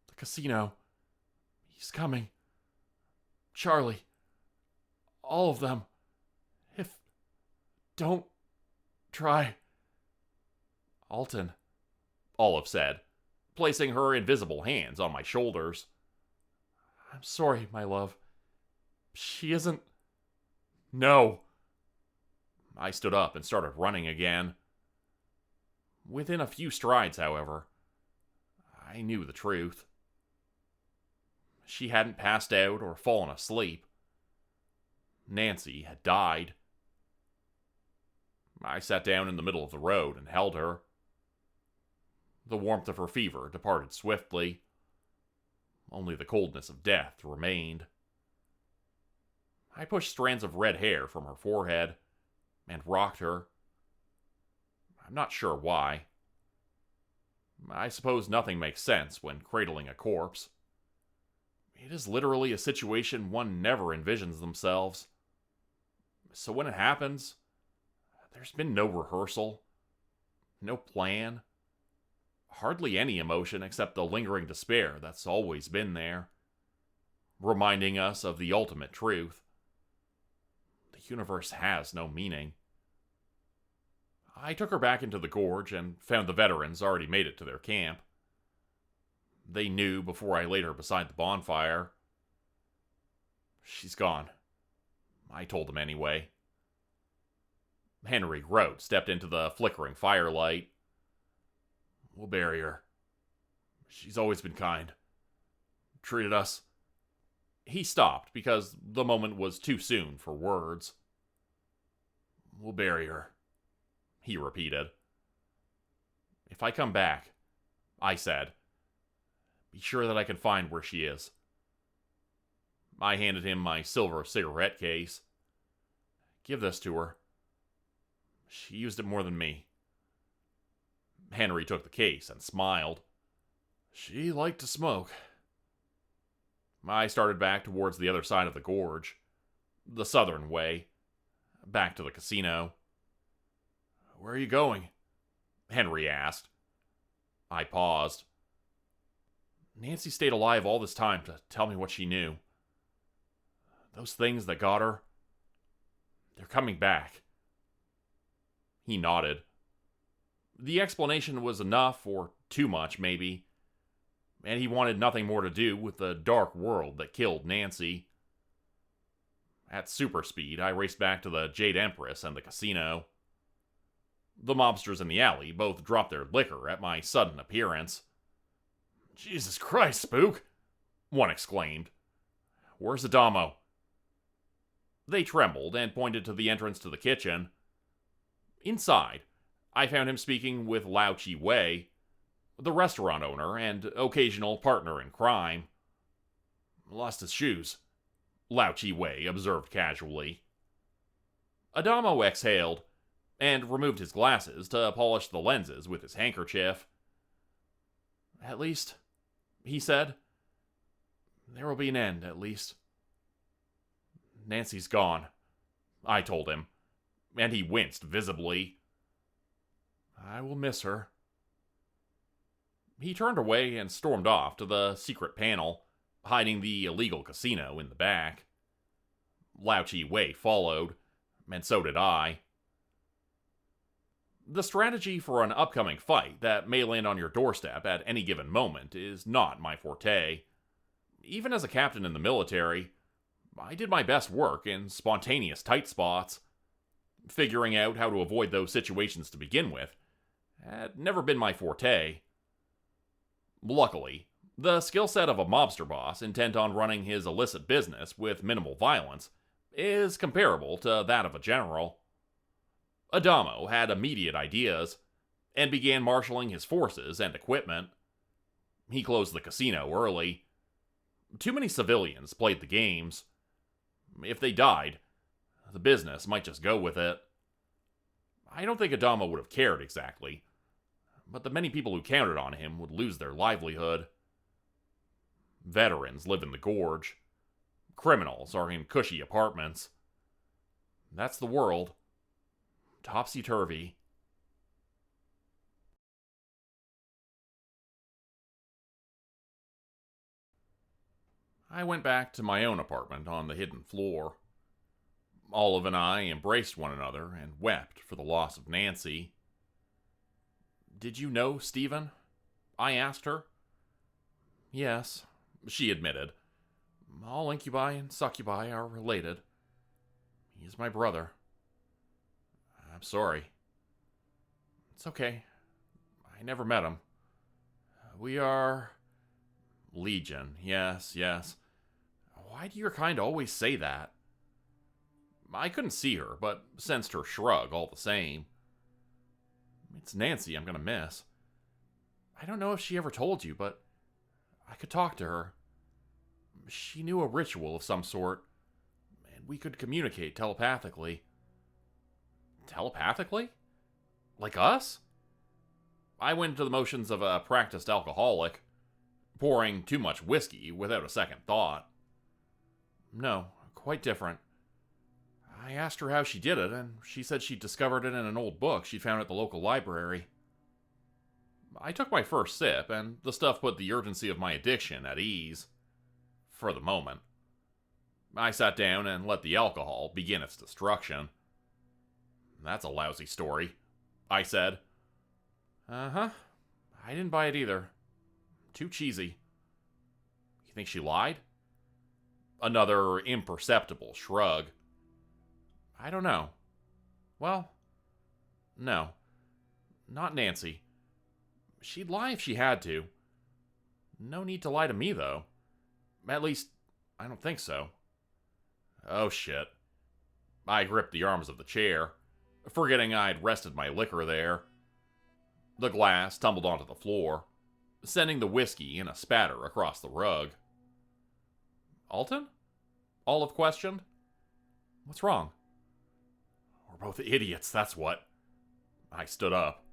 "The casino. He's coming. Charlie. All of them. Don't try." "Alton," Olive said, placing her invisible hands on my shoulders. "I'm sorry, my love. She isn't." "No." I stood up and started running again. Within a few strides, however, I knew the truth. She hadn't passed out or fallen asleep. Nancy had died. I sat down in the middle of the road and held her. The warmth of her fever departed swiftly. Only the coldness of death remained. I pushed strands of red hair from her forehead and rocked her. I'm not sure why. I suppose nothing makes sense when cradling a corpse. It is literally a situation one never envisions themselves. So when it happens, there's been no rehearsal, no plan, hardly any emotion except the lingering despair that's always been there, reminding us of the ultimate truth. The universe has no meaning. I took her back into the gorge and found the veterans already made it to their camp. They knew before I laid her beside the bonfire. "She's gone," I told them anyway. Henry Grote stepped into the flickering firelight. "We'll bury her. She's always been kind. Treated us." He stopped because the moment was too soon for words. "We'll bury her," he repeated. "If I come back," I said, "be sure that I can find where she is." I handed him my silver cigarette case. "Give this to her. She used it more than me." Henry took the case and smiled. "She liked to smoke." I started back towards the other side of the gorge, the southern way, back to the casino. "Where are you going?" Henry asked. I paused. "Nancy stayed alive all this time to tell me what she knew. Those things that got her, they're coming back." He nodded. The explanation was enough, or too much, maybe, and he wanted nothing more to do with the dark world that killed Nancy. At super speed, I raced back to the Jade Empress and the casino. The mobsters in the alley both dropped their liquor at my sudden appearance. "Jesus Christ, Spook!" one exclaimed. "Where's Adamo?" They trembled and pointed to the entrance to the kitchen. Inside, I found him speaking with Lao Chi Wei, the restaurant owner and occasional partner in crime. "Lost his shoes," Lao Chi Wei observed casually. Adamo exhaled and removed his glasses to polish the lenses with his handkerchief. "At least," he said, "there will be an end, at least." "Nancy's gone," I told him, and he winced visibly. "I will miss her." He turned away and stormed off to the secret panel, hiding the illegal casino in the back. Lao Chi Wei followed, and so did I. The strategy for an upcoming fight that may land on your doorstep at any given moment is not my forte. Even as a captain in the military, I did my best work in spontaneous tight spots. Figuring out how to avoid those situations to begin with had never been my forte. Luckily, the skill set of a mobster boss intent on running his illicit business with minimal violence is comparable to that of a general. Adamo had immediate ideas and began marshaling his forces and equipment. He closed the casino early. Too many civilians played the games. If they died, the business might just go with it. I don't think Adamo would have cared exactly, but the many people who counted on him would lose their livelihood. Veterans live in the gorge. Criminals are in cushy apartments. That's the world. Topsy-turvy. I went back to my own apartment on the hidden floor. Olive and I embraced one another and wept for the loss of Nancy. "Did you know Stephen?" I asked her. "Yes," she admitted. "All incubi and succubi are related. He is my brother." "I'm sorry." "It's okay. I never met him. We are Legion, yes. Why do your kind always say that?" I couldn't see her, but sensed her shrug all the same. "It's Nancy I'm gonna miss. I don't know if she ever told you, but I could talk to her. She knew a ritual of some sort, and we could communicate telepathically." "Telepathically? Like us?" I went into the motions of a practiced alcoholic, pouring too much whiskey without a second thought. "No, quite different. I asked her how she did it, and she said she discovered it in an old book she'd found at the local library." I took my first sip, and the stuff put the urgency of my addiction at ease. For the moment. I sat down and let the alcohol begin its destruction. "That's a lousy story," I said. "Uh-huh. I didn't buy it either. Too cheesy." "You think she lied?" Another imperceptible shrug. "I don't know. Well, no. Not Nancy. She'd lie if she had to. No need to lie to me, though. At least, I don't think so." "Oh, shit." I gripped the arms of the chair, forgetting I'd rested my liquor there. The glass tumbled onto the floor, sending the whiskey in a spatter across the rug. "Alton?" Olive questioned. "What's wrong?" "We're both idiots, that's what." I stood up.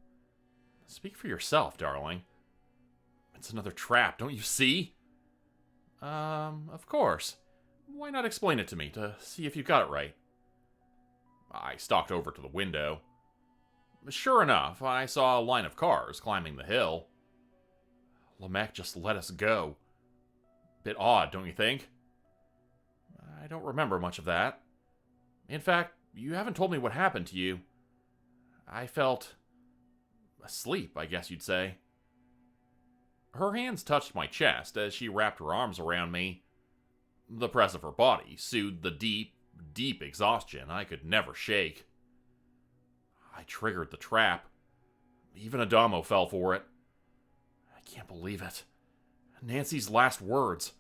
"Speak for yourself, darling. It's another trap, don't you see?" Of course. Why not explain it to me to see if you got it right?" I stalked over to the window. Sure enough, I saw a line of cars climbing the hill. Lamech just let us go. Bit odd, don't you think? "I don't remember much of that. In fact, you haven't told me what happened to you. I felt asleep, I guess you'd say." Her hands touched my chest as she wrapped her arms around me. The press of her body soothed the deep exhaustion I could never shake. I triggered the trap. Even Adamo fell for it. I can't believe it. Nancy's last words.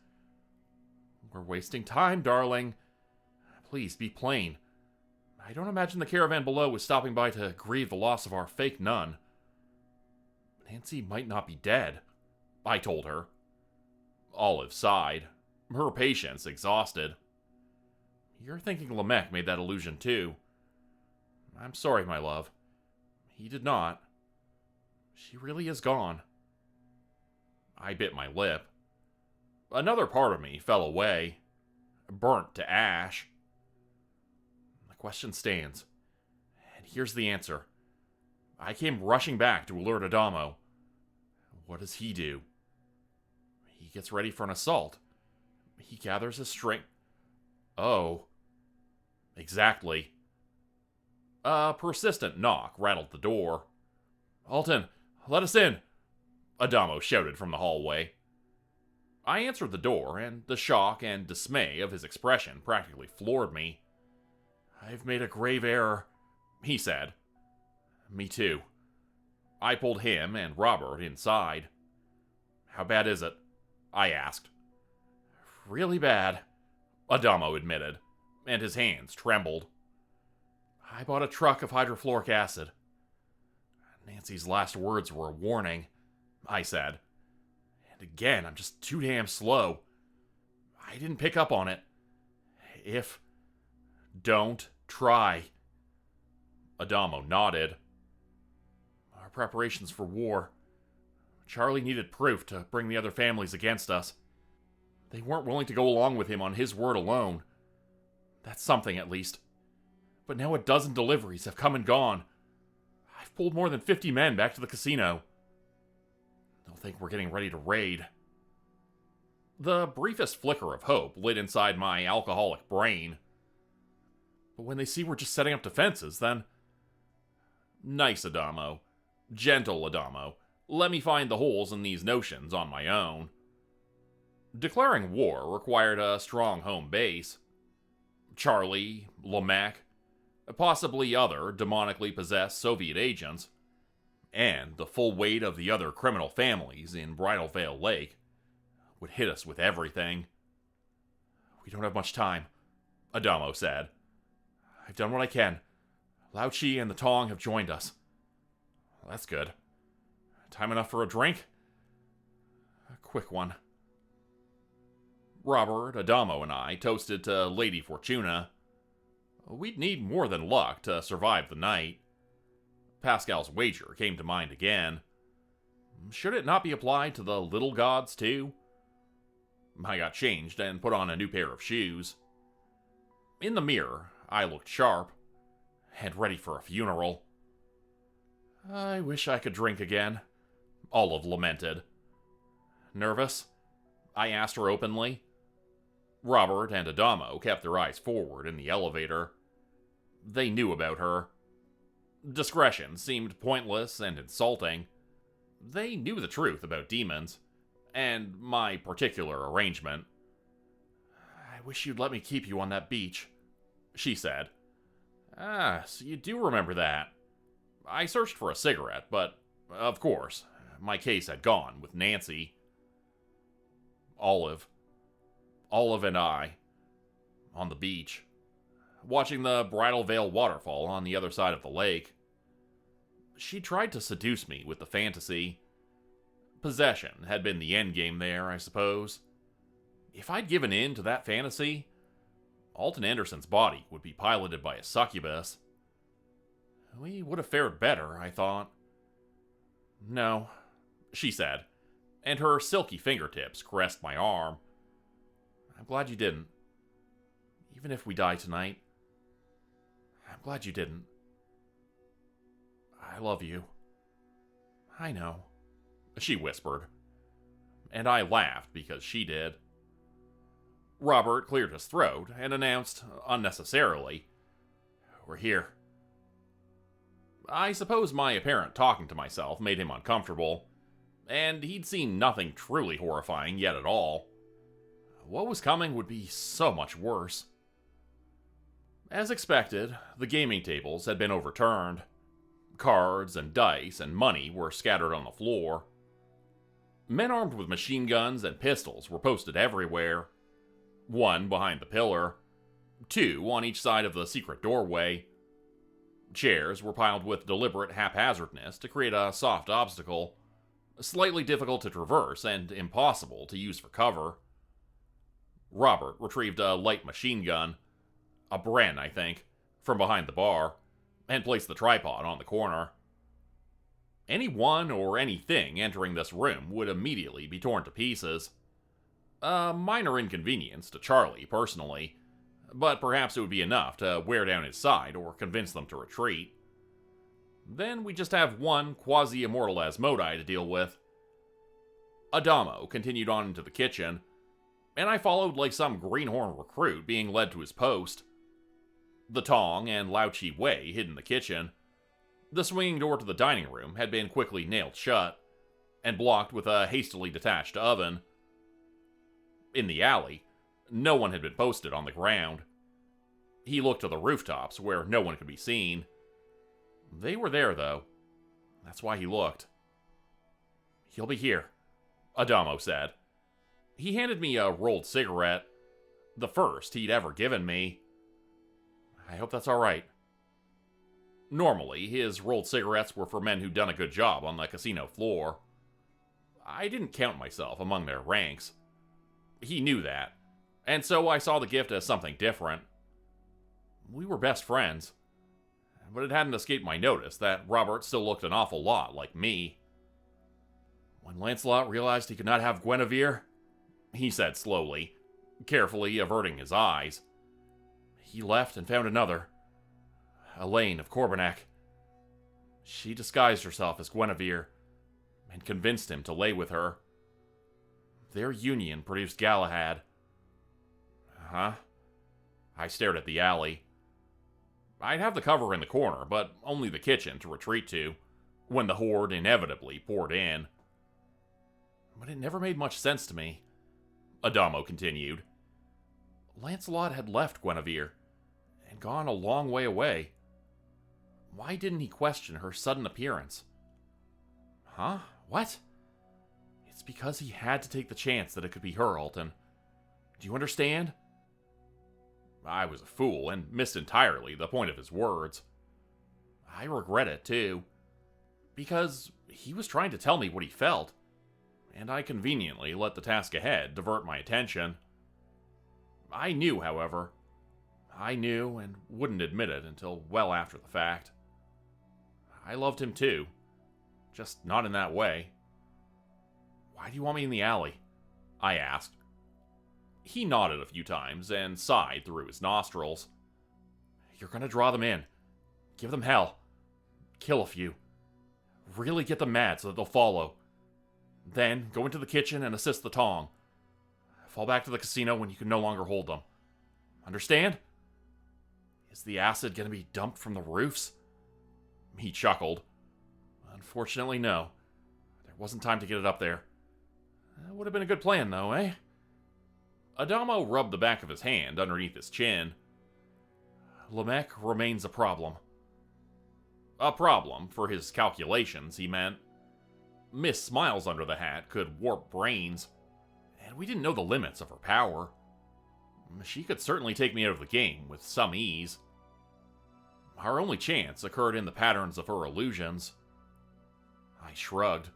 "We're wasting time, darling. Please be plain. I don't imagine the caravan below was stopping by to grieve the loss of our fake nun." "Nancy might not be dead," I told her. Olive sighed, her patience exhausted. "You're thinking Lamech made that illusion too. I'm sorry, my love. He did not. She really is gone." I bit my lip. Another part of me fell away, burnt to ash. The question stands, and here's the answer. I came rushing back to alert Adamo. What does he do? He gets ready for an assault. He gathers his strength. Oh. Exactly. A persistent knock rattled the door. "Alton, let us in!" Adamo shouted from the hallway. I answered the door, and the shock and dismay of his expression practically floored me. "I've made a grave error," he said. "Me too." I pulled him and Robert inside. How bad is it? I asked. Really bad, Adamo admitted, and his hands trembled. I bought a truck of hydrofluoric acid. Nancy's last words were a warning, I said. And again, I'm just too damn slow. I didn't pick up on it. Don't try. Adamo nodded. Our preparations for war. Charlie needed proof to bring the other families against us. They weren't willing to go along with him on his word alone. That's something, at least. But now a dozen deliveries have come and gone. I've pulled more than 50 men back to the casino. They'll think we're getting ready to raid. The briefest flicker of hope lit inside my alcoholic brain. But when they see we're just setting up defenses, then... Nice, Adamo. Gentle, Adamo. Let me find the holes in these notions on my own. Declaring war required a strong home base. Charlie, Lamech, possibly other demonically possessed Soviet agents, and the full weight of the other criminal families in Bridal Veil Lake would hit us with everything. We don't have much time, Adamo said. I've done what I can. Lao Chi and the Tong have joined us. Well, that's good. Time enough for a drink? A quick one. Robert, Adamo, and I toasted to Lady Fortuna. We'd need more than luck to survive the night. Pascal's wager came to mind again. Should it not be applied to the little gods, too? I got changed and put on a new pair of shoes. In the mirror, I looked sharp and ready for a funeral. I wish I could drink again, Olive lamented. Nervous? I asked her openly. Robert and Adamo kept their eyes forward in the elevator. They knew about her. Discretion seemed pointless and insulting. They knew the truth about demons, and my particular arrangement. I wish you'd let me keep you on that beach, she said. Ah, so you do remember that. I searched for a cigarette, but, of course, my case had gone with Nancy. Olive and I, on the beach, watching the Bridal Veil waterfall on the other side of the lake. She tried to seduce me with the fantasy. Possession had been the endgame there, I suppose. If I'd given in to that fantasy, Alton Anderson's body would be piloted by a succubus. We would have fared better, I thought. No, she said, and her silky fingertips caressed my arm. I'm glad you didn't. Even if we die tonight, I'm glad you didn't. I love you. I know, she whispered, and I laughed because she did. Robert cleared his throat and announced, unnecessarily, "We're here." I suppose my apparent talking to myself made him uncomfortable, and he'd seen nothing truly horrifying yet at all. What was coming would be so much worse. As expected, the gaming tables had been overturned. Cards and dice and money were scattered on the floor. Men armed with machine guns and pistols were posted everywhere. One behind the pillar, two on each side of the secret doorway. Chairs were piled with deliberate haphazardness to create a soft obstacle, slightly difficult to traverse and impossible to use for cover. Robert retrieved a light machine gun, a Bren, I think, from behind the bar, and placed the tripod on the corner. Anyone or anything entering this room would immediately be torn to pieces. A minor inconvenience to Charlie, personally, but perhaps it would be enough to wear down his side or convince them to retreat. Then we just have one quasi-immortal Asmodai to deal with. Adamo continued on into the kitchen, and I followed like some greenhorn recruit being led to his post. The Tong and Lao Chi Wei hid in the kitchen. The swinging door to the dining room had been quickly nailed shut, and blocked with a hastily detached oven. In the alley, no one had been posted on the ground. He looked to the rooftops where no one could be seen. They were there, though. That's why he looked. "He'll be here," Adamo said. He handed me a rolled cigarette, the first he'd ever given me. I hope that's alright. Normally, his rolled cigarettes were for men who'd done a good job on the casino floor. I didn't count myself among their ranks. He knew that, and so I saw the gift as something different. We were best friends, but it hadn't escaped my notice that Robert still looked an awful lot like me. When Lancelot realized he could not have Guinevere, he said slowly, carefully averting his eyes, he left and found another, Elaine of Corbinac. She disguised herself as Guinevere and convinced him to lay with her. Their union produced Galahad. Huh? I stared at the alley. I'd have the cover in the corner, but only the kitchen to retreat to, when the horde inevitably poured in. But it never made much sense to me, Adamo continued. Lancelot had left Guinevere and gone a long way away. Why didn't he question her sudden appearance? Huh? What? It's because he had to take the chance that it could be her, Alton. Do you understand? I was a fool and missed entirely the point of his words. I regret it, too. Because he was trying to tell me what he felt, and I conveniently let the task ahead divert my attention. I knew, however. I knew and wouldn't admit it until well after the fact. I loved him too, just not in that way. Why do you want me in the alley? I asked. He nodded a few times and sighed through his nostrils. You're gonna draw them in. Give them hell. Kill a few. Really get them mad so that they'll follow. Then go into the kitchen and assist the Tong. Fall back to the casino when you can no longer hold them. Understand? Is the acid gonna be dumped from the roofs? He chuckled. Unfortunately, no. There wasn't time to get it up there. That would have been a good plan, though, eh? Adamo rubbed the back of his hand underneath his chin. Lamech remains a problem. A problem for his calculations, he meant. Miss Smiles under the hat could warp brains, and we didn't know the limits of her power. She could certainly take me out of the game with some ease. Our only chance occurred in the patterns of her illusions. I shrugged.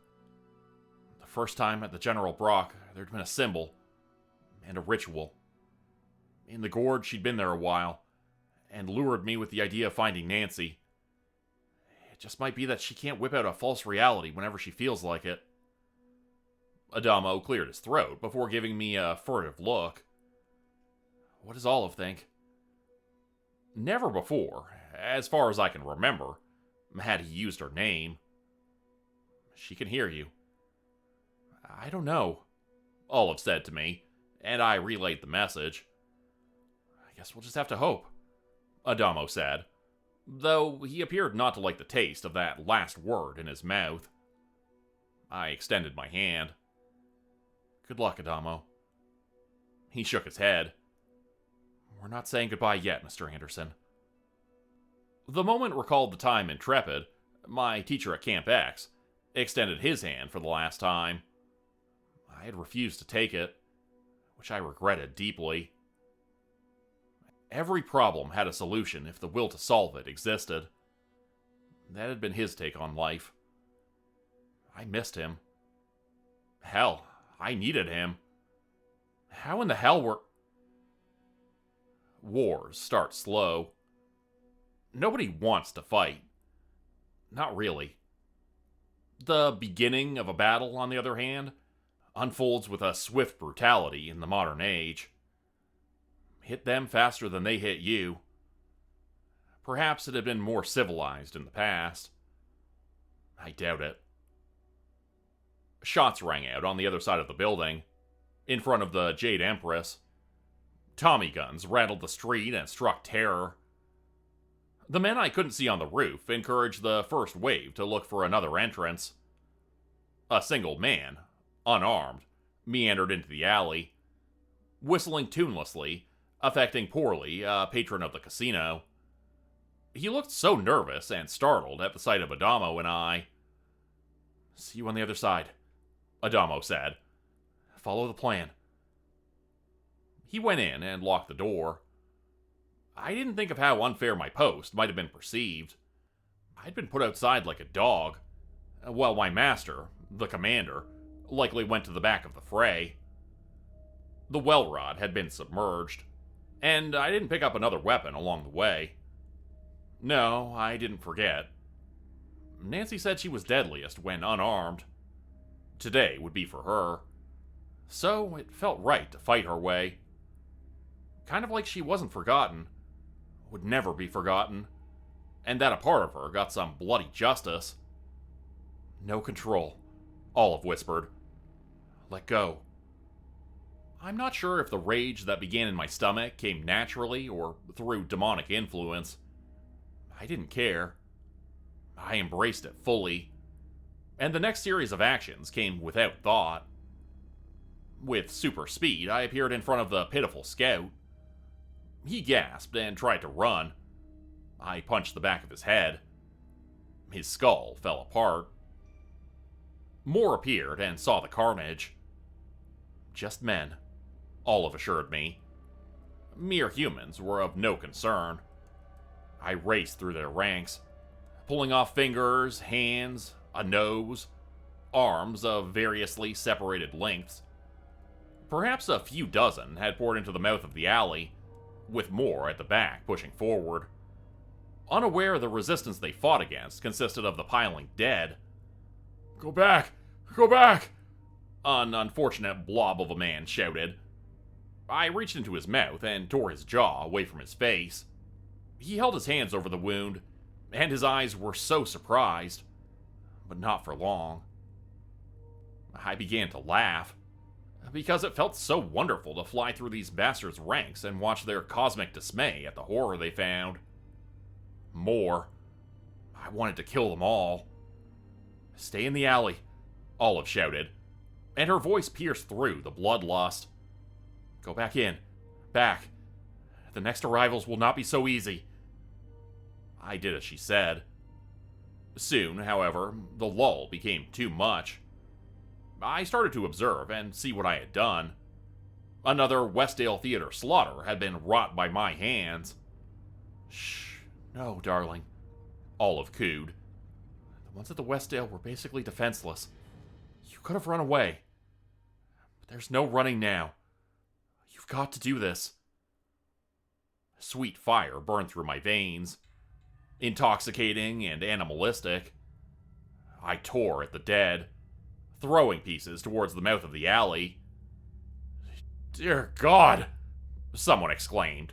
The first time at the General Brock, there'd been a symbol and a ritual. In the gorge, she'd been there a while, and lured me with the idea of finding Nancy. It just might be that she can't whip out a false reality whenever she feels like it. Adamo cleared his throat before giving me a furtive look. What does Olive think? Never before, as far as I can remember, had he used her name. She can hear you. I don't know, Olive said to me, and I relayed the message. I guess we'll just have to hope, Adamo said, though he appeared not to like the taste of that last word in his mouth. I extended my hand. Good luck, Adamo. He shook his head. We're not saying goodbye yet, Mr. Anderson. The moment recalled the time Intrepid, my teacher at Camp X, extended his hand for the last time. I had refused to take it, which I regretted deeply. Every problem had a solution if the will to solve it existed. That had been his take on life. I missed him. Hell, I needed him. How in the hell were... Wars start slow. Nobody wants to fight. Not really. The beginning of a battle, on the other hand, unfolds with a swift brutality in the modern age. Hit them faster than they hit you. Perhaps it had been more civilized in the past. I doubt it. Shots rang out on the other side of the building, in front of the Jade Empress. Tommy guns rattled the street and struck terror. The men I couldn't see on the roof encouraged the first wave to look for another entrance. A single man, unarmed, meandered into the alley, whistling tunelessly, affecting poorly a patron of the casino. He looked so nervous and startled at the sight of Adamo and I. See you on the other side, Adamo said, Follow the plan. He went in and locked the door. I didn't think of how unfair my post might have been perceived. I'd been put outside like a dog, while my master, the commander, likely went to the back of the fray. The well rod had been submerged, and I didn't pick up another weapon along the way. No, I didn't forget. Nancy said she was deadliest when unarmed. Today would be for her. So it felt right to fight her way. Kind of like she wasn't forgotten, would never be forgotten, and that a part of her got some bloody justice. No control, Olive whispered. Let go. I'm not sure if the rage that began in my stomach came naturally or through demonic influence. I didn't care. I embraced it fully, and the next series of actions came without thought. With super speed, I appeared in front of the pitiful scout. He gasped and tried to run. I punched the back of his head. His skull fell apart. More appeared and saw the carnage. Just men, Olive assured me. Mere humans were of no concern. I raced through their ranks, pulling off fingers, hands, a nose, arms of variously separated lengths. Perhaps a few dozen had poured into the mouth of the alley, with more at the back pushing forward. Unaware the resistance they fought against consisted of the piling dead. Go back! Go back! An unfortunate blob of a man shouted. I reached into his mouth and tore his jaw away from his face. He held his hands over the wound, and his eyes were so surprised, but not for long. I began to laugh, because it felt so wonderful to fly through these bastards' ranks and watch their cosmic dismay at the horror they found. More. I wanted to kill them all. Stay in the alley, Olive shouted, and her voice pierced through the bloodlust. Go back in. Back. The next arrivals will not be so easy. I did as she said. Soon, however, the lull became too much. I started to observe and see what I had done. Another Westdale Theater slaughter had been wrought by my hands. Shh, no, darling, Olive cooed. The ones at the Westdale were basically defenseless. You could have run away. But there's no running now. You've got to do this. Sweet fire burned through my veins. Intoxicating and animalistic. I tore at the dead, throwing pieces towards the mouth of the alley. Dear God! Someone exclaimed,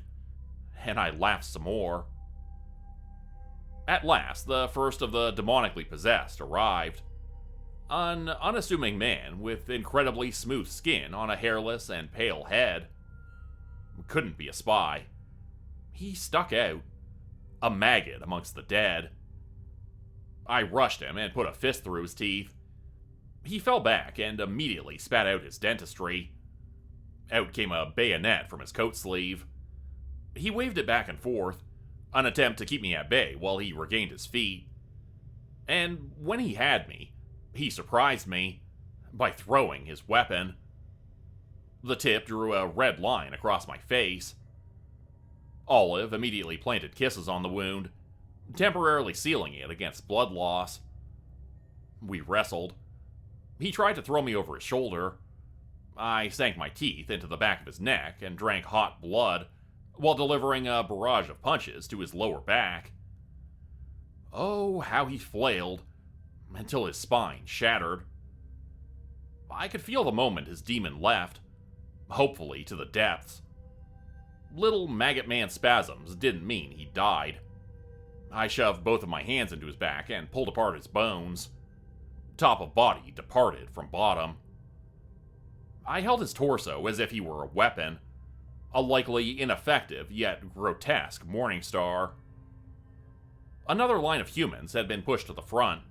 and I laughed some more. At last, the first of the demonically possessed arrived. An unassuming man with incredibly smooth skin on a hairless and pale head. Couldn't be a spy. He stuck out, a maggot amongst the dead. I rushed him and put a fist through his teeth. He fell back and immediately spat out his dentistry. Out came a bayonet from his coat sleeve. He waved it back and forth, an attempt to keep me at bay while he regained his feet. And when he had me, he surprised me by throwing his weapon. The tip drew a red line across my face. Olive immediately planted kisses on the wound, temporarily sealing it against blood loss. We wrestled. He tried to throw me over his shoulder. I sank my teeth into the back of his neck and drank hot blood while delivering a barrage of punches to his lower back. Oh, how he flailed, until his spine shattered. I could feel the moment his demon left, hopefully to the depths. Little maggot man spasms didn't mean he died. I shoved both of my hands into his back and pulled apart his bones. Top of body departed from bottom. I held his torso as if he were a weapon, a likely ineffective yet grotesque morning star. Another line of humans had been pushed to the front,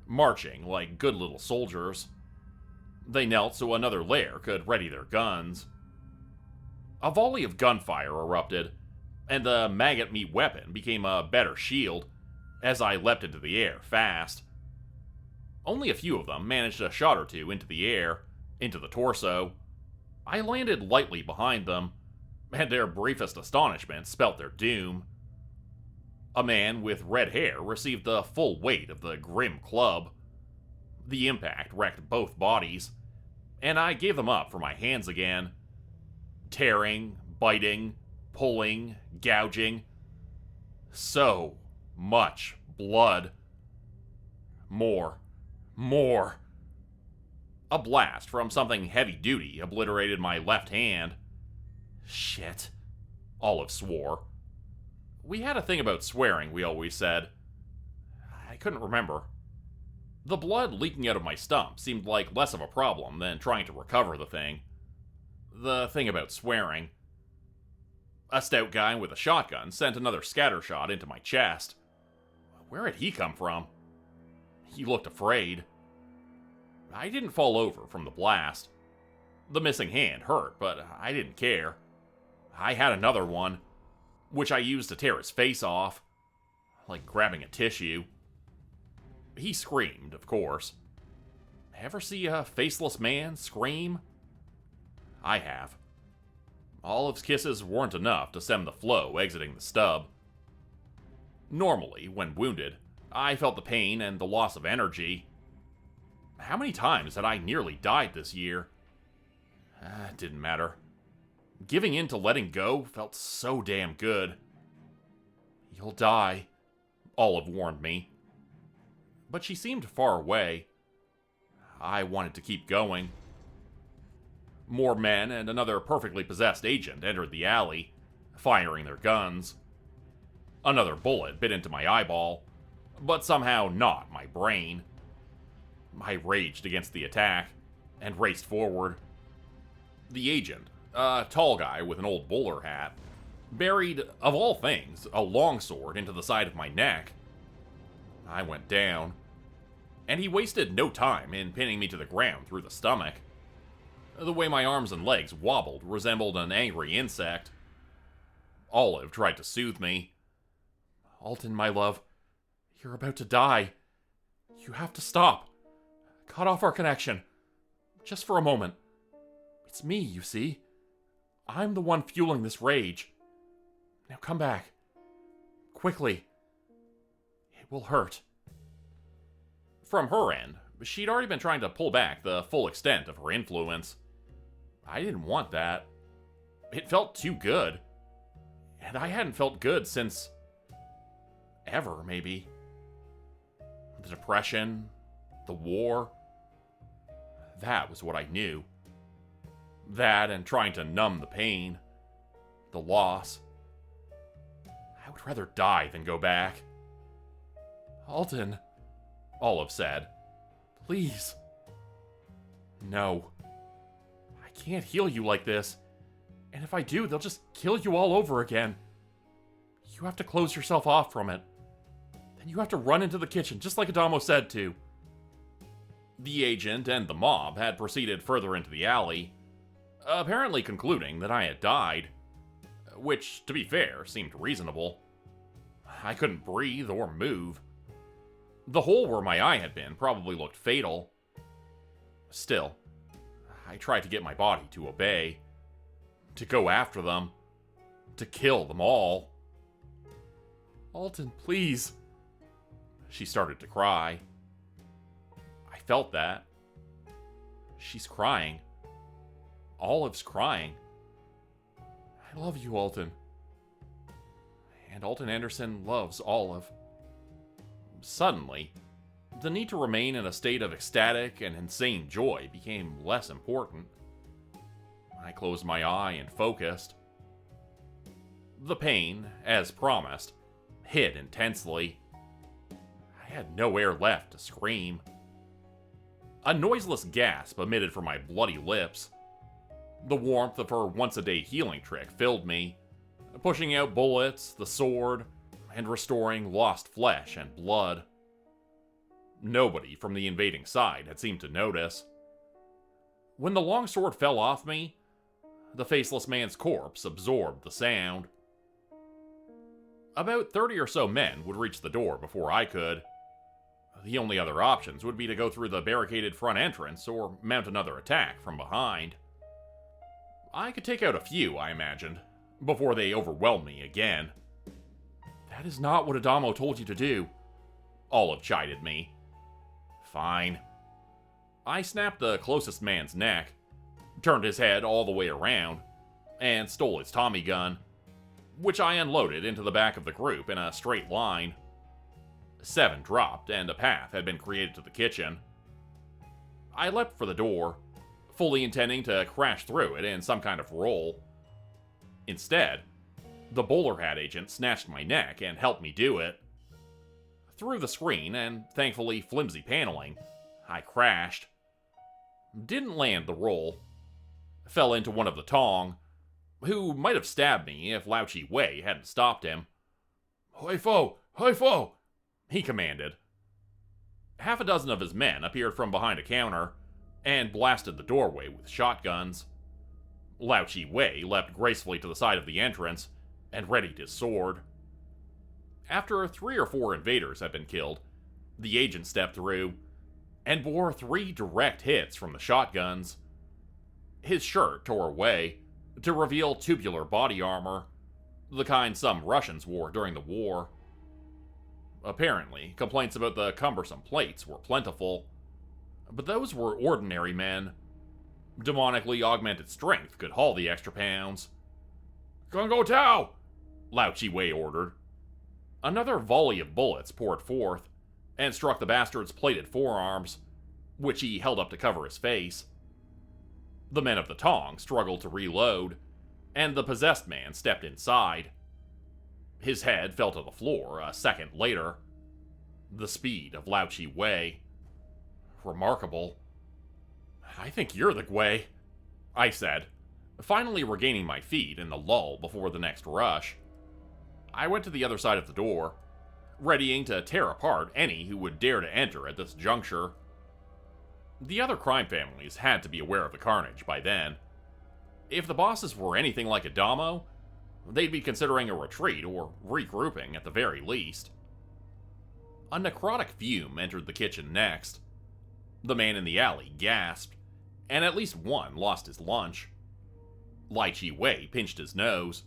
marching like good little soldiers. They knelt so another lair could ready their guns. A volley of gunfire erupted, and the maggot meat weapon became a better shield as I leapt into the air fast. Only a few of them managed a shot or two into the air, into the torso. I landed lightly behind them, and their briefest astonishment spelt their doom. A man with red hair received the full weight of the grim club. The impact wrecked both bodies, and I gave them up for my hands again. Tearing, biting, pulling, gouging. So much blood. More. A blast from something heavy-duty obliterated my left hand. Shit, Olive swore. We had a thing about swearing, we always said. I couldn't remember. The blood leaking out of my stump seemed like less of a problem than trying to recover the thing. The thing about swearing. A stout guy with a shotgun sent another scatter shot into my chest. Where had he come from? He looked afraid. I didn't fall over from the blast. The missing hand hurt, but I didn't care. I had another one, which I used to tear his face off, like grabbing a tissue. He screamed, of course. Ever see a faceless man scream? I have. Olive's kisses weren't enough to stem the flow exiting the stub. Normally, when wounded, I felt the pain and the loss of energy. How many times had I nearly died this year? It didn't matter. Giving in to letting go felt so damn good. You'll die, Olive warned me. But she seemed far away. I wanted to keep going. More men and another perfectly possessed agent entered the alley, firing their guns. Another bullet bit into my eyeball, but somehow not my brain. I raged against the attack and raced forward. The agent, a tall guy with an old bowler hat, buried, of all things, a longsword into the side of my neck. I went down, and he wasted no time in pinning me to the ground through the stomach. The way my arms and legs wobbled resembled an angry insect. Olive tried to soothe me. Alton, my love, you're about to die. You have to stop. Cut off our connection. Just for a moment. It's me, you see. I'm the one fueling this rage. Now come back. Quickly. It will hurt. From her end, she'd already been trying to pull back the full extent of her influence. I didn't want that. It felt too good. And I hadn't felt good since... ever, maybe. The depression, the war. That was what I knew. That and trying to numb the pain. The loss. I would rather die than go back. Alton, Olive said. Please. No. I can't heal you like this. And if I do, they'll just kill you all over again. You have to close yourself off from it. Then you have to run into the kitchen, just like Adamo said to. The agent and the mob had proceeded further into the alley, apparently concluding that I had died, which, to be fair, seemed reasonable. I couldn't breathe or move. The hole where my eye had been probably looked fatal. Still, I tried to get my body to obey, to go after them, to kill them all. Alton, please. She started to cry. I felt that. She's crying. Olive's crying. I love you, Alton. And Alton Anderson loves Olive. Suddenly, the need to remain in a state of ecstatic and insane joy became less important. I closed my eye and focused. The pain, as promised, hit intensely. I had no air left to scream. A noiseless gasp emitted from my bloody lips. The warmth of her once-a-day healing trick filled me, pushing out bullets, the sword, and restoring lost flesh and blood. Nobody from the invading side had seemed to notice. When the longsword fell off me, the faceless man's corpse absorbed the sound. About 30 or so men would reach the door before I could. The only other options would be to go through the barricaded front entrance or mount another attack from behind. I could take out a few, I imagined, before they overwhelmed me again. That is not what Adamo told you to do, Olive chided me. Fine. I snapped the closest man's neck, turned his head all the way around, and stole his Tommy gun, which I unloaded into the back of the group in a straight line. 7 dropped, and a path had been created to the kitchen. I leapt for the door, fully intending to crash through it in some kind of roll. Instead, the bowler hat agent snatched my neck and helped me do it. Through the screen and thankfully flimsy paneling, I crashed. Didn't land the roll. Fell into one of the Tong, who might have stabbed me if Lamech Wei hadn't stopped him. "Hoi fo! Hoi fo!" he commanded. Half a dozen of his men appeared from behind a counter and blasted the doorway with shotguns. Lamech Wei leapt gracefully to the side of the entrance and readied his sword. After 3 or 4 invaders had been killed, the agent stepped through and bore 3 direct hits from the shotguns. His shirt tore away to reveal tubular body armor, the kind some Russians wore during the war. Apparently, complaints about the cumbersome plates were plentiful, but those were ordinary men. Demonically augmented strength could haul the extra pounds. "Gungo Tao!" Lamech Wei ordered. Another volley of bullets poured forth and struck the bastard's plated forearms, which he held up to cover his face. The men of the Tong struggled to reload, and the possessed man stepped inside. His head fell to the floor a second later. The speed of Lamech Wei. Remarkable. "I think you're the Gwei," I said, finally regaining my feet in the lull before the next rush. I went to the other side of the door, readying to tear apart any who would dare to enter at this juncture. The other crime families had to be aware of the carnage by then. If the bosses were anything like Adamo, they'd be considering a retreat or regrouping at the very least. A necrotic fume entered the kitchen next. The man in the alley gasped, and at least one lost his lunch. Lamech Wei pinched his nose,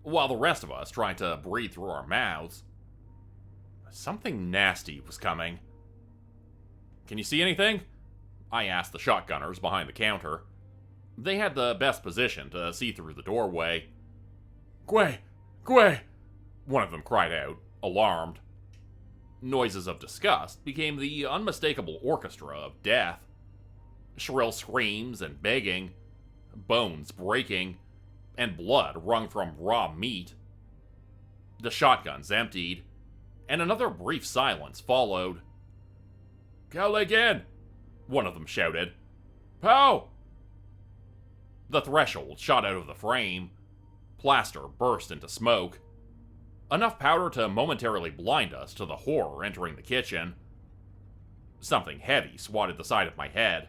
while the rest of us tried to breathe through our mouths. Something nasty was coming. "Can you see anything?" I asked the shotgunners behind the counter. They had the best position to see through the doorway. "Gwei! Gwei!" one of them cried out, alarmed. Noises of disgust became the unmistakable orchestra of death. Shrill screams and begging, bones breaking, and blood wrung from raw meat. The shotguns emptied, and another brief silence followed. "Go again!" one of them shouted. "Pow!" The threshold shot out of the frame. Plaster burst into smoke. Enough powder to momentarily blind us to the horror entering the kitchen. Something heavy swatted the side of my head.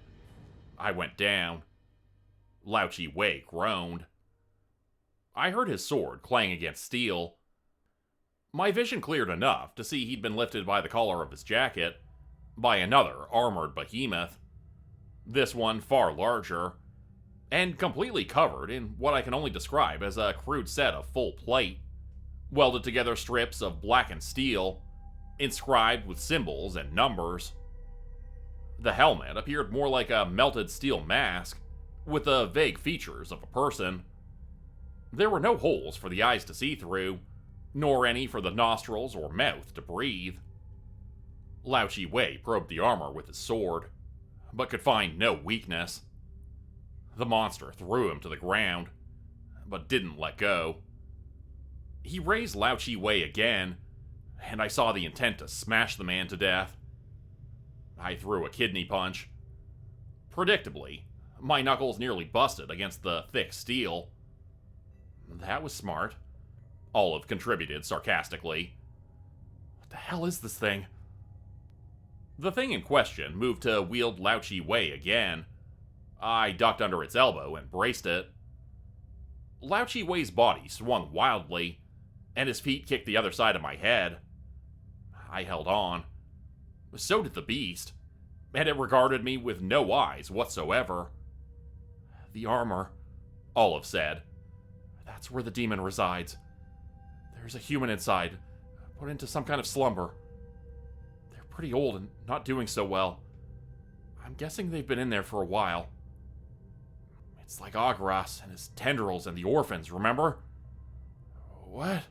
I went down. Lamech Wei groaned. I heard his sword clang against steel. My vision cleared enough to see he'd been lifted by the collar of his jacket by another armored behemoth. This one far larger, and completely covered in what I can only describe as a crude set of full plate, welded together strips of blackened steel, inscribed with symbols and numbers. The helmet appeared more like a melted steel mask, with the vague features of a person. There were no holes for the eyes to see through, nor any for the nostrils or mouth to breathe. Lamech Wei probed the armor with his sword, but could find no weakness. The monster threw him to the ground, but didn't let go. He raised Lamech Wei again, and I saw the intent to smash the man to death. I threw a kidney punch. Predictably, my knuckles nearly busted against the thick steel. "That was smart," Olive contributed sarcastically. "What the hell is this thing?" The thing in question moved to wield Lamech Wei again. I ducked under its elbow and braced it. Lamech Wei's body swung wildly, and his feet kicked the other side of my head. I held on. So did the beast, and it regarded me with no eyes whatsoever. The armor, Olive said. That's where the demon resides. There's a human inside, put into some kind of slumber. They're pretty old and not doing so well. I'm guessing they've been in there for a while. It's like Agras and his tendrils and the orphans, remember? What?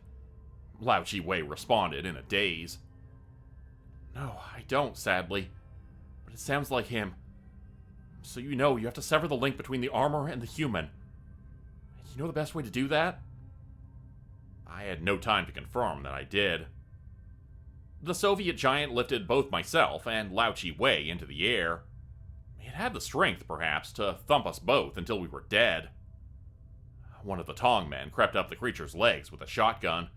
Lao Chi Wei responded in a daze. No, I don't, sadly. But it sounds like him. So you know you have to sever the link between the armor and the human. You know the best way to do that? I had no time to confirm that I did. The Soviet giant lifted both myself and Lao Chi Wei into the air. It had the strength, perhaps, to thump us both until we were dead. One of the Tong men crept up the creature's legs with a shotgun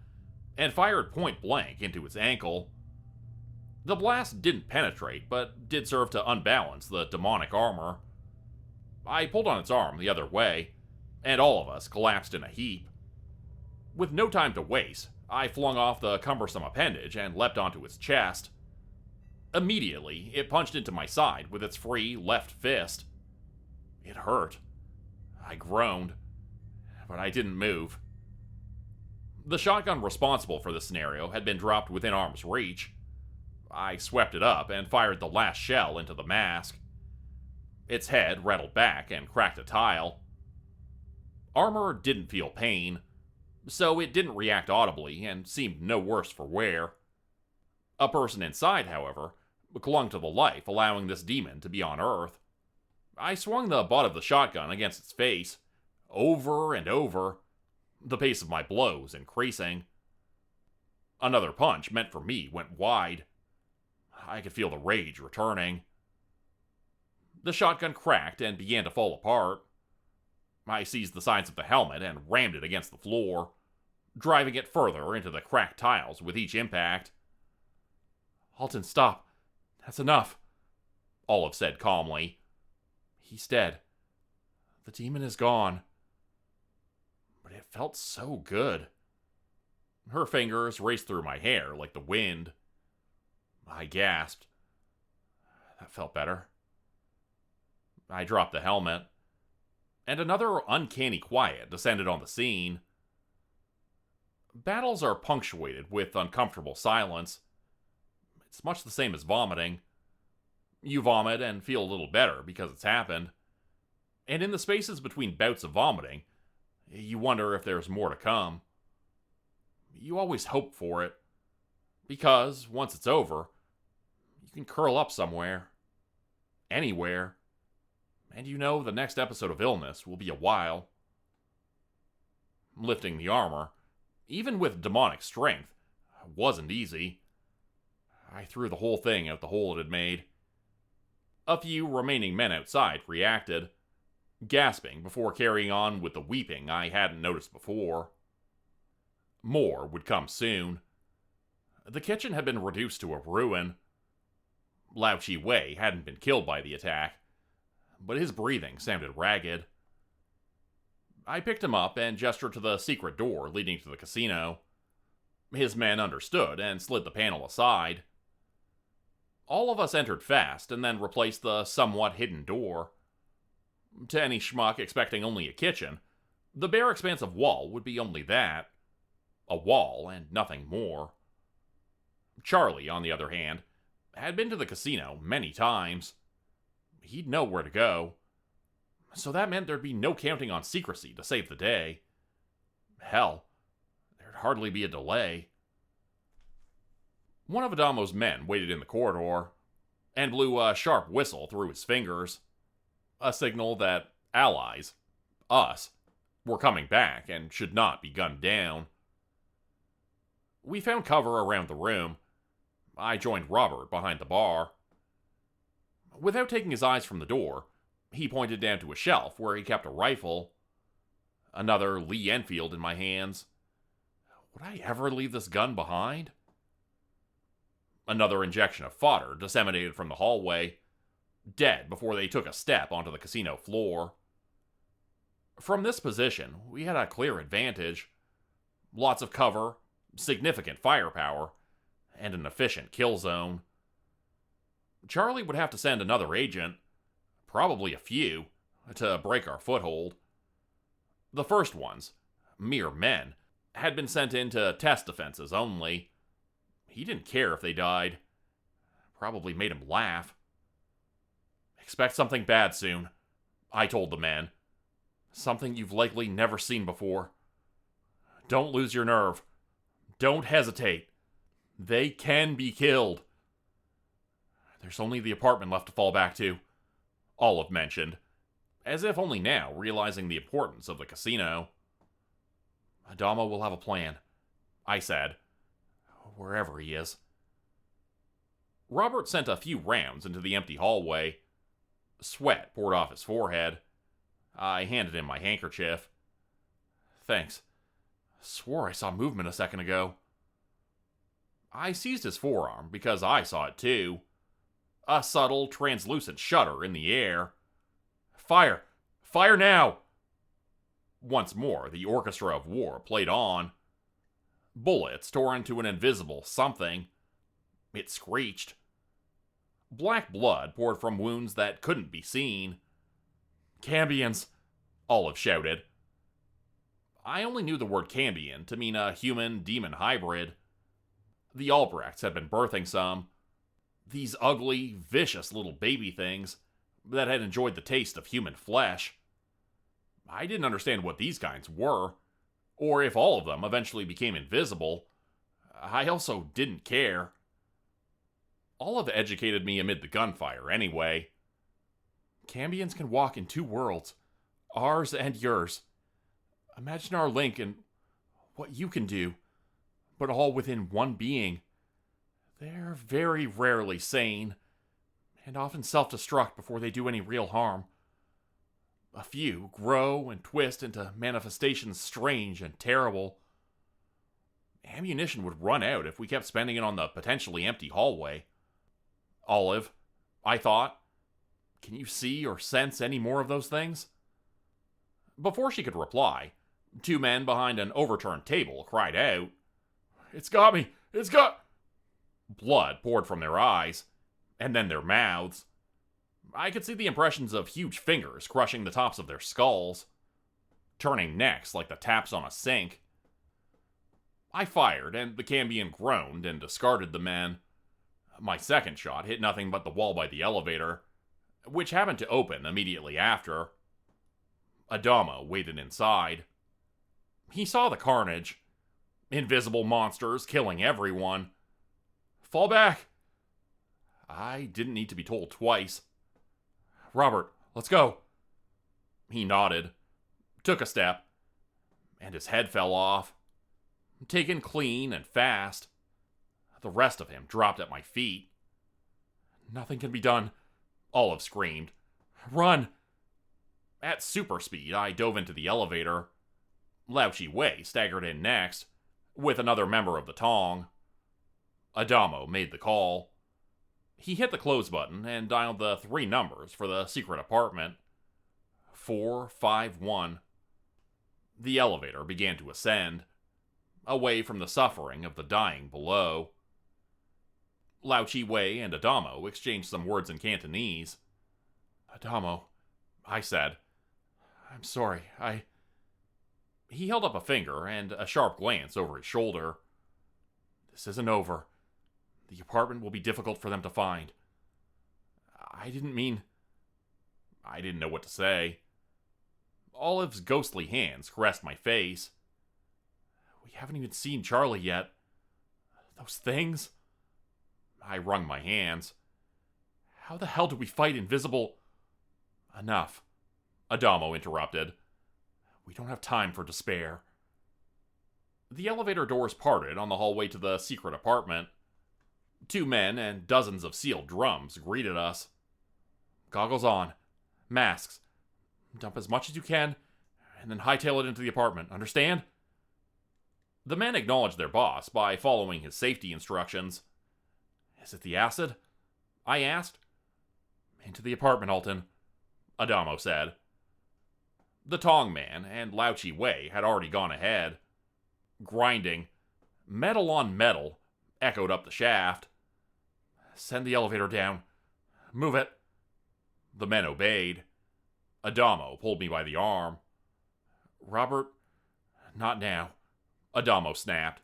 and fired point blank into its ankle. The blast didn't penetrate, but did serve to unbalance the demonic armor. I pulled on its arm the other way, and all of us collapsed in a heap. With no time to waste, I flung off the cumbersome appendage and leapt onto its chest. Immediately, it punched into my side with its free left fist. It hurt. I groaned, but I didn't move. The shotgun responsible for the scenario had been dropped within arm's reach. I swept it up and fired the last shell into the mask. Its head rattled back and cracked a tile. Armor didn't feel pain, so it didn't react audibly and seemed no worse for wear. A person inside, however, clung to the life, allowing this demon to be on Earth. I swung the butt of the shotgun against its face, over and over, the pace of my blows increasing. Another punch meant for me went wide. I could feel the rage returning. The shotgun cracked and began to fall apart. I seized the sides of the helmet and rammed it against the floor, driving it further into the cracked tiles with each impact. Alton, stop. That's enough, Olive said calmly. He's dead. The demon is gone. But it felt so good. Her fingers raced through my hair like the wind. I gasped. That felt better. I dropped the helmet, and another uncanny quiet descended on the scene. Battles are punctuated with uncomfortable silence. It's much the same as vomiting. You vomit and feel a little better because it's happened. And in the spaces between bouts of vomiting, you wonder if there's more to come. You always hope for it, because once it's over, you can curl up somewhere, anywhere, and you know the next episode of illness will be a while. Lifting the armor, even with demonic strength, wasn't easy. I threw the whole thing out the hole it had made. A few remaining men outside reacted, gasping before carrying on with the weeping I hadn't noticed before. More would come soon. The kitchen had been reduced to a ruin. Lao Chi Wei hadn't been killed by the attack, but his breathing sounded ragged. I picked him up and gestured to the secret door leading to the casino. His men understood and slid the panel aside. All of us entered fast and then replaced the somewhat hidden door. To any schmuck expecting only a kitchen, the bare expanse of wall would be only that. A wall and nothing more. Charlie, on the other hand, had been to the casino many times. He'd know where to go. So that meant there'd be no counting on secrecy to save the day. Hell, there'd hardly be a delay. One of Adamo's men waited in the corridor and blew a sharp whistle through his fingers. A signal that allies, us, were coming back and should not be gunned down. We found cover around the room. I joined Robert behind the bar. Without taking his eyes from the door, he pointed down to a shelf where he kept a rifle. Another Lee Enfield in my hands. Would I ever leave this gun behind? Another injection of fodder disseminated from the hallway, dead before they took a step onto the casino floor. From this position, we had a clear advantage. Lots of cover, significant firepower, and an efficient kill zone. Charlie would have to send another agent, probably a few, to break our foothold. The first ones, mere men, had been sent in to test defenses only. He didn't care if they died. Probably made him laugh. Expect something bad soon, I told the men. Something you've likely never seen before. Don't lose your nerve. Don't hesitate. They can be killed. There's only the apartment left to fall back to, Olive mentioned, as if only now realizing the importance of the casino. Adamo will have a plan, I said, wherever he is. Robert sent a few rounds into the empty hallway. Sweat poured off his forehead. I handed him my handkerchief. Thanks. Swore I saw movement a second ago. I seized his forearm because I saw it too. A subtle, translucent shudder in the air. Fire! Fire now! Once more, the orchestra of war played on. Bullets tore into an invisible something. It screeched. Black blood poured from wounds that couldn't be seen. Cambions! Olive shouted. I only knew the word cambion to mean a human-demon hybrid. The Albrechts had been birthing some. These ugly, vicious little baby things that had enjoyed the taste of human flesh. I didn't understand what these kinds were, or if all of them eventually became invisible. I also didn't care. Olive educated me amid the gunfire, anyway. Cambions can walk in two worlds, ours and yours. Imagine our link and what you can do, but all within one being. They're very rarely sane, and often self-destruct before they do any real harm. A few grow and twist into manifestations strange and terrible. Ammunition would run out if we kept spending it on the potentially empty hallway. Olive, I thought, can you see or sense any more of those things? Before she could reply, two men behind an overturned table cried out. It's got me! It's got... Blood poured from their eyes, and then their mouths. I could see the impressions of huge fingers crushing the tops of their skulls, turning necks like the taps on a sink. I fired, and the Cambion groaned and discarded the men. My second shot hit nothing but the wall by the elevator, which happened to open immediately after. Adamo waited inside. He saw the carnage. Invisible monsters killing everyone. Fall back! I didn't need to be told twice. Robert, let's go. He nodded, took a step, and his head fell off. Taken clean and fast. The rest of him dropped at my feet. Nothing can be done, Olive screamed. Run! At super speed, I dove into the elevator. Lao Chi-Wei staggered in next, with another member of the Tong. Adamo made the call. He hit the close button and dialed the 3 numbers for the secret apartment. 451. The elevator began to ascend, away from the suffering of the dying below. Lao Chi-Wei and Adamo exchanged some words in Cantonese. Adamo, I said. I'm sorry, He held up a finger and a sharp glance over his shoulder. This isn't over. The apartment will be difficult for them to find. I didn't know what to say. Olive's ghostly hands caressed my face. We haven't even seen Charlie yet. Those things? I wrung my hands. How the hell do we fight invisible... Enough. Adamo interrupted. We don't have time for despair. The elevator doors parted on the hallway to the secret apartment. 2 men and dozens of sealed drums greeted us. Goggles on. Masks. Dump as much as you can, and then hightail it into the apartment. Understand? The men acknowledged their boss by following his safety instructions. Is it the acid? I asked. Into the apartment, Alton, Adamo said. The Tong man and Lao Chi-Wei had already gone ahead. Grinding, metal on metal, echoed up the shaft. Send the elevator down. Move it. The men obeyed. Adamo pulled me by the arm. Robert, not now, Adamo snapped.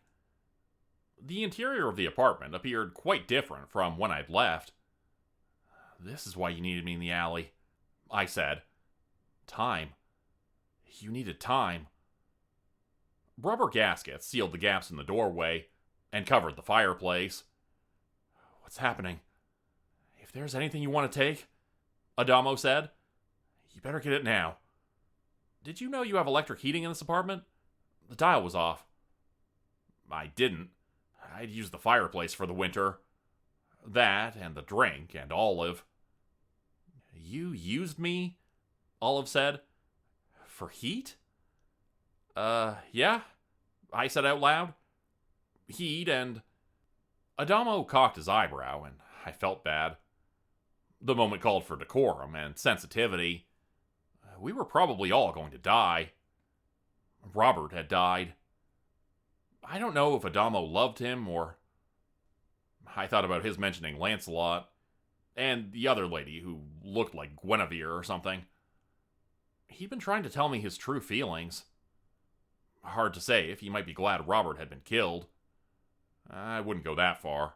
The interior of the apartment appeared quite different from when I'd left. This is why you needed me in the alley, I said. Time. You needed time. Rubber gaskets sealed the gaps in the doorway and covered the fireplace. What's happening? If there's anything you want to take, Adamo said, you better get it now. Did you know you have electric heating in this apartment? The dial was off. I didn't. I'd used the fireplace for the winter. That and the drink and Olive. You used me? Olive said. For heat? Yeah, I said out loud. Heat and... Adamo cocked his eyebrow, and I felt bad. The moment called for decorum and sensitivity. We were probably all going to die. Robert had died. I don't know if Adamo loved him or... I thought about his mentioning Lancelot and the other lady who looked like Guinevere or something. He'd been trying to tell me his true feelings. Hard to say if he might be glad Robert had been killed. I wouldn't go that far.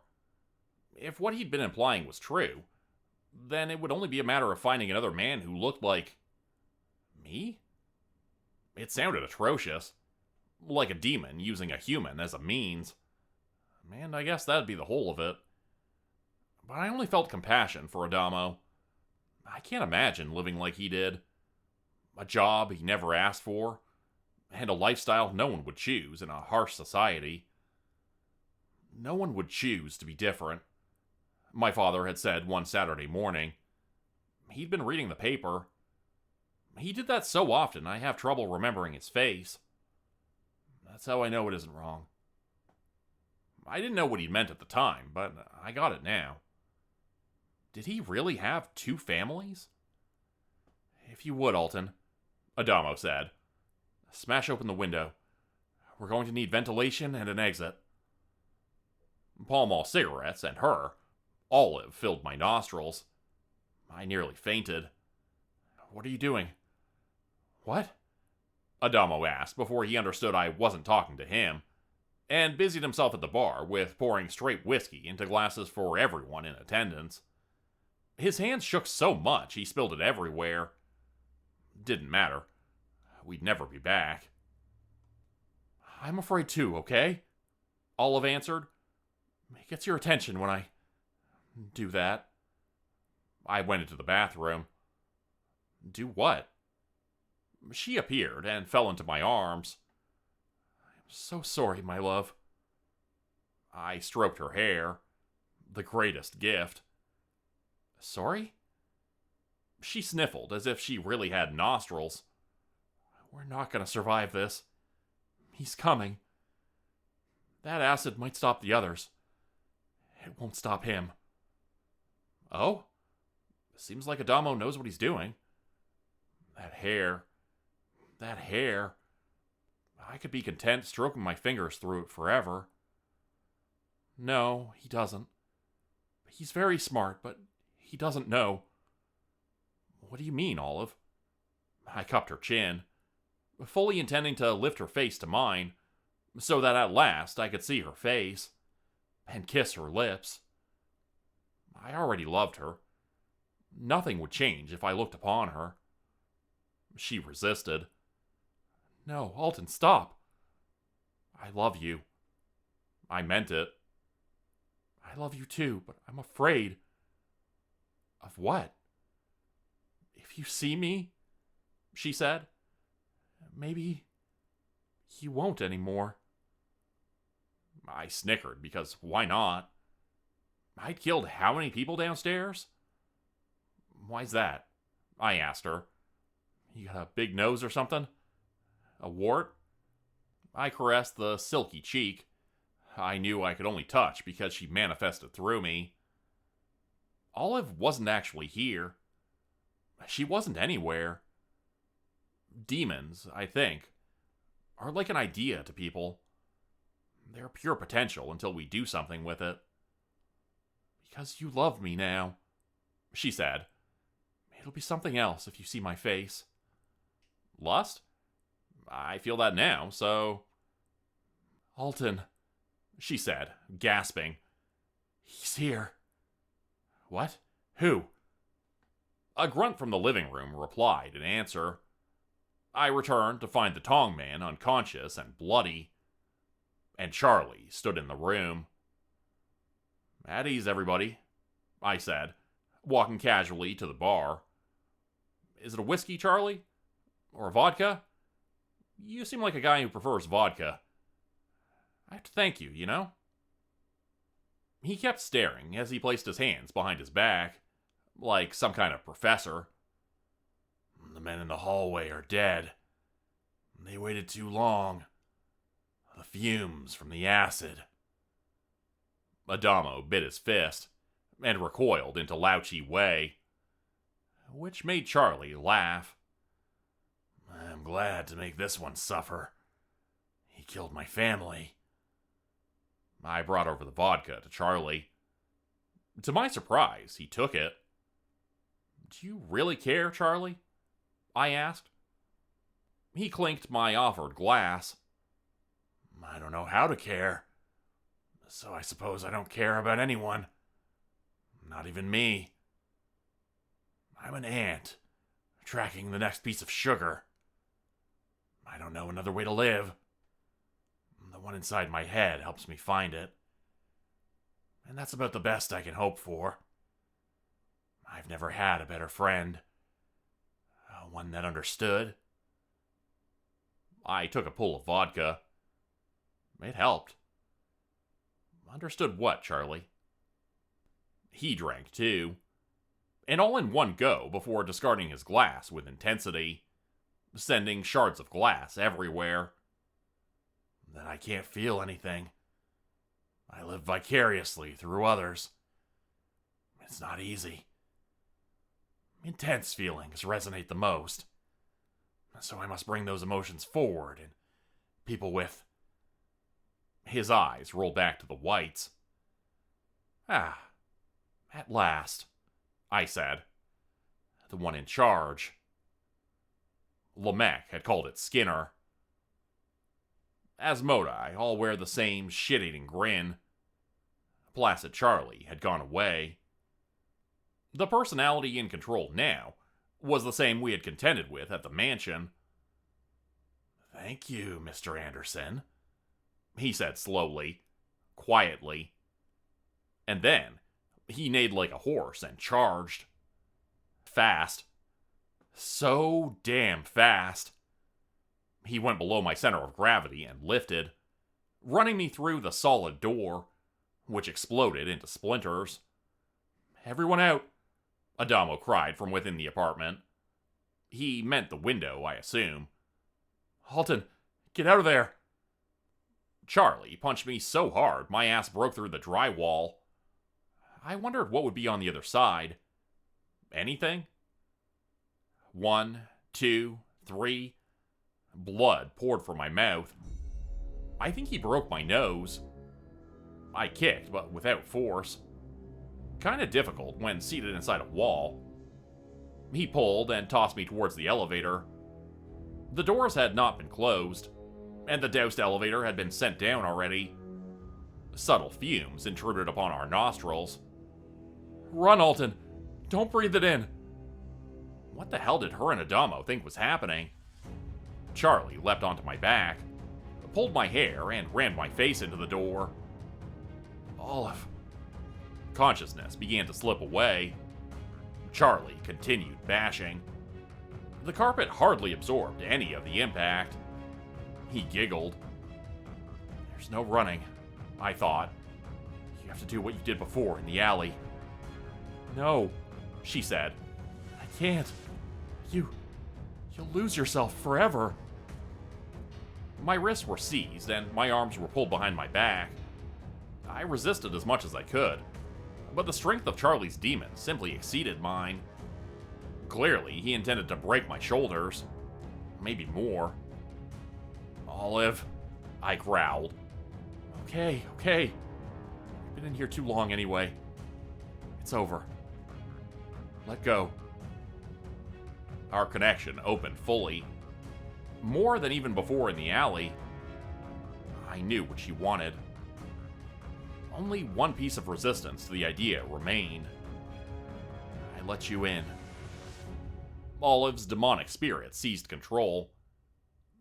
If what he'd been implying was true, then it would only be a matter of finding another man who looked like... me? It sounded atrocious. Like a demon using a human as a means. And I guess that'd be the whole of it. But I only felt compassion for Adamo. I can't imagine living like he did. A job he never asked for, and a lifestyle no one would choose in a harsh society. No one would choose to be different, my father had said one Saturday morning. He'd been reading the paper. He did that so often I have trouble remembering his face. That's how I know it isn't wrong. I didn't know what he meant at the time, but I got it now. Did he really have two families? If you would, Alton, Adamo said. Smash open the window. We're going to need ventilation and an exit. Pall Mall cigarettes and her, Olive, filled my nostrils. I nearly fainted. What are you doing? What? Adamo asked before he understood I wasn't talking to him, and busied himself at the bar with pouring straight whiskey into glasses for everyone in attendance. His hands shook so much he spilled it everywhere. Didn't matter. We'd never be back. I'm afraid too, okay? Olive answered. It gets your attention when I do that. I went into the bathroom. Do what? She appeared and fell into my arms. I'm so sorry, my love. I stroked her hair. The greatest gift. Sorry? She sniffled as if she really had nostrils. We're not going to survive this. He's coming. That acid might stop the others. It won't stop him. Oh? Seems like Adamo knows what he's doing. That hair. That hair. I could be content stroking my fingers through it forever. No, he doesn't. He's very smart, but he doesn't know. What do you mean, Olive? I cupped her chin, fully intending to lift her face to mine, so that at last I could see her face, and kiss her lips. I already loved her. Nothing would change if I looked upon her. She resisted. No, Alton, stop. I love you. I meant it. I love you too, but I'm afraid. Of what? If you see me, she said, maybe you won't anymore. I snickered because why not? I'd killed how many people downstairs? Why's that? I asked her. You got a big nose or something? A wart? I caressed the silky cheek. I knew I could only touch because she manifested through me. Olive wasn't actually here. She wasn't anywhere. Demons, I think, are like an idea to people. They're pure potential until we do something with it. Because you love me now, she said. It'll be something else if you see my face. Lust? I feel that now, so... Alton, she said, gasping. He's here. What? Who? A grunt from the living room replied in answer. I returned to find the Tong Man unconscious and bloody, and Charlie stood in the room. At ease, everybody, I said, walking casually to the bar. Is it a whiskey, Charlie? Or a vodka? You seem like a guy who prefers vodka. I have to thank you, you know? He kept staring as he placed his hands behind his back, like some kind of professor. The men in the hallway are dead. They waited too long. The fumes from the acid. Adamo bit his fist and recoiled into Louchy Way, which made Charlie laugh. I'm glad to make this one suffer. He killed my family. I brought over the vodka to Charlie. To my surprise, he took it. Do you really care, Charlie? I asked. He clinked my offered glass. I don't know how to care. So I suppose I don't care about anyone. Not even me. I'm an ant, tracking the next piece of sugar. I don't know another way to live. The one inside my head helps me find it. And that's about the best I can hope for. I've never had a better friend. One that understood. I took a pull of vodka. It helped. Understood what, Charlie? He drank too, and all in one go before discarding his glass with intensity, sending shards of glass everywhere. That I can't feel anything. I live vicariously through others. It's not easy. Intense feelings resonate the most. So I must bring those emotions forward and people with... His eyes rolled back to the whites. Ah, at last, I said. The one in charge. Lamech had called it Skinner. Asmodai all wear the same shit-eating grin. Placid Charlie had gone away. The personality in control now was the same we had contended with at the mansion. Thank you, Mr. Anderson, he said slowly, quietly. And then he neighed like a horse and charged. Fast. So damn fast. He went below my center of gravity and lifted, running me through the solid door, which exploded into splinters. Everyone out, Adamo cried from within the apartment. He meant the window, I assume. Alton, get out of there! Charlie punched me so hard my ass broke through the drywall. I wondered what would be on the other side. Anything? 1, 2, 3... Blood poured from my mouth. I think he broke my nose. I kicked, but without force. Kinda difficult when seated inside a wall. He pulled and tossed me towards the elevator. The doors had not been closed, and the doused elevator had been sent down already. Subtle fumes intruded upon our nostrils. Run, Alton! Don't breathe it in! What the hell did her and Adamo think was happening? Charlie leapt onto my back, pulled my hair, and rammed my face into the door. Olive. Consciousness began to slip away. Charlie continued bashing. The carpet hardly absorbed any of the impact. He giggled. There's no running, I thought. You have to do what you did before in the alley. No, she said. I can't. You'll lose yourself forever. My wrists were seized and my arms were pulled behind my back. I resisted as much as I could, but the strength of Charlie's demon simply exceeded mine. Clearly, he intended to break my shoulders. Maybe more. Olive, I growled. Okay. I've been in here too long anyway. It's over. Let go. Our connection opened fully. More than even before in the alley. I knew what she wanted. Only one piece of resistance to the idea remained. I let you in. Olive's demonic spirit seized control.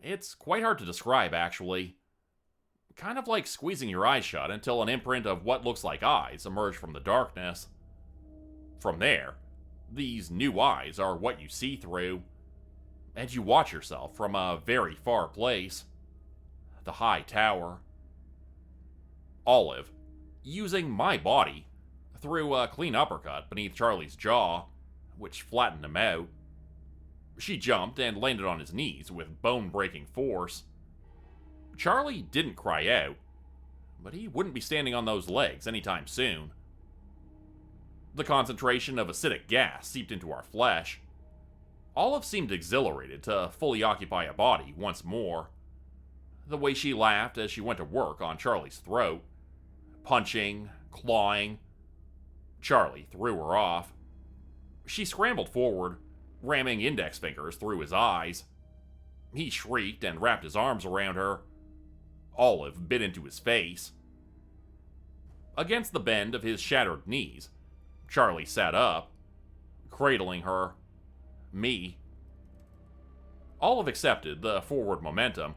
It's quite hard to describe, actually. Kind of like squeezing your eyes shut until an imprint of what looks like eyes emerge from the darkness. From there, these new eyes are what you see through, and you watch yourself from a very far place. The high tower. Olive, using my body, threw a clean uppercut beneath Charlie's jaw, which flattened him out. She jumped and landed on his knees with bone-breaking force. Charlie didn't cry out, but he wouldn't be standing on those legs anytime soon. The concentration of acidic gas seeped into our flesh. Olive seemed exhilarated to fully occupy a body once more. The way she laughed as she went to work on Charlie's throat, punching, clawing. Charlie threw her off. She scrambled forward, ramming index fingers through his eyes. He shrieked and wrapped his arms around her. Olive bit into his face. Against the bend of his shattered knees, Charlie sat up, cradling her, me. Olive accepted the forward momentum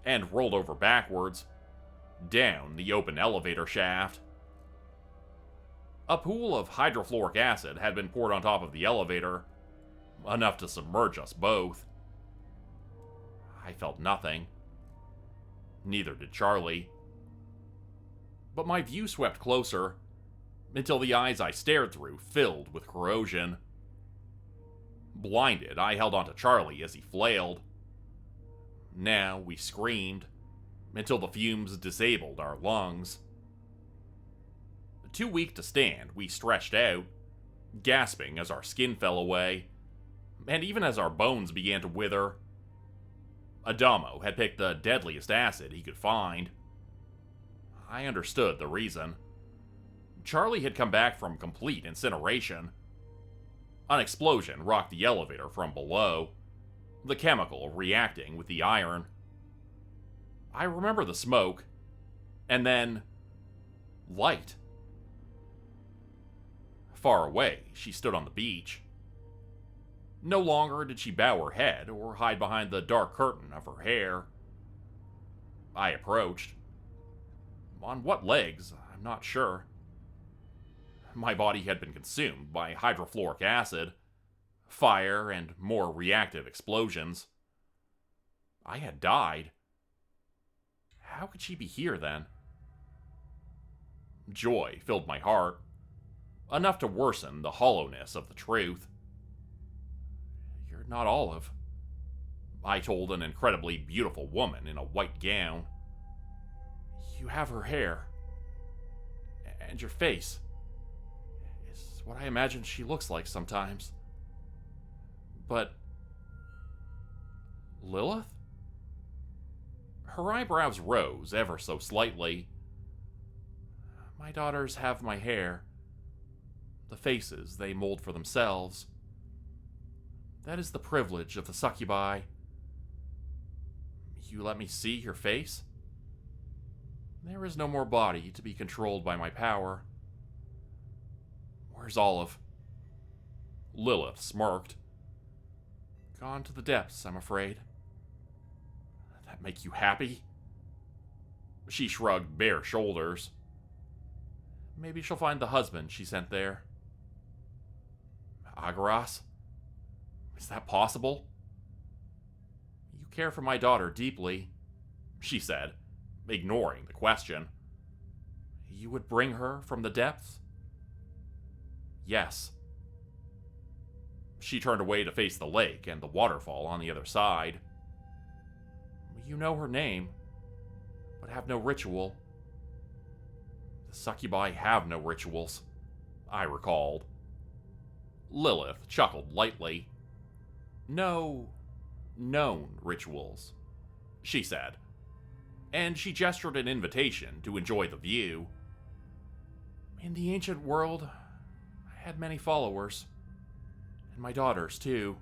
and rolled over backwards, down the open elevator shaft. A pool of hydrofluoric acid had been poured on top of the elevator, enough to submerge us both. I felt nothing. Neither did Charlie. But my view swept closer, until the eyes I stared through filled with corrosion. Blinded, I held onto Charlie as he flailed. Now we screamed, until the fumes disabled our lungs. Too weak to stand, we stretched out, gasping as our skin fell away, and even as our bones began to wither. Adamo had picked the deadliest acid he could find. I understood the reason. Charlie had come back from complete incineration. An explosion rocked the elevator from below, the chemical reacting with the iron. I remember the smoke, and then light. Far away, she stood on the beach. No longer did she bow her head or hide behind the dark curtain of her hair. I approached. On what legs, I'm not sure. My body had been consumed by hydrofluoric acid, fire, and more reactive explosions. I had died. How could she be here then? Joy filled my heart, enough to worsen the hollowness of the truth. You're not Olive, I told an incredibly beautiful woman in a white gown. You have her hair, and your face is what I imagine she looks like sometimes. But Lilith? Her eyebrows rose ever so slightly. My daughters have my hair, the faces they mold for themselves. That is the privilege of the succubi. You let me see your face? There is no more body to be controlled by my power. Where's Olive? Lilith smirked. Gone to the depths, I'm afraid. That make you happy? She shrugged bare shoulders. Maybe she'll find the husband she sent there. Agaras? Is that possible? You care for my daughter deeply, she said, ignoring the question. You would bring her from the depths? Yes. She turned away to face the lake and the waterfall on the other side. You know her name, but have no ritual. The succubi have no rituals, I recalled. Lilith chuckled lightly. No known rituals, she said, and she gestured an invitation to enjoy the view. In the ancient world, I had many followers. And my daughters, too.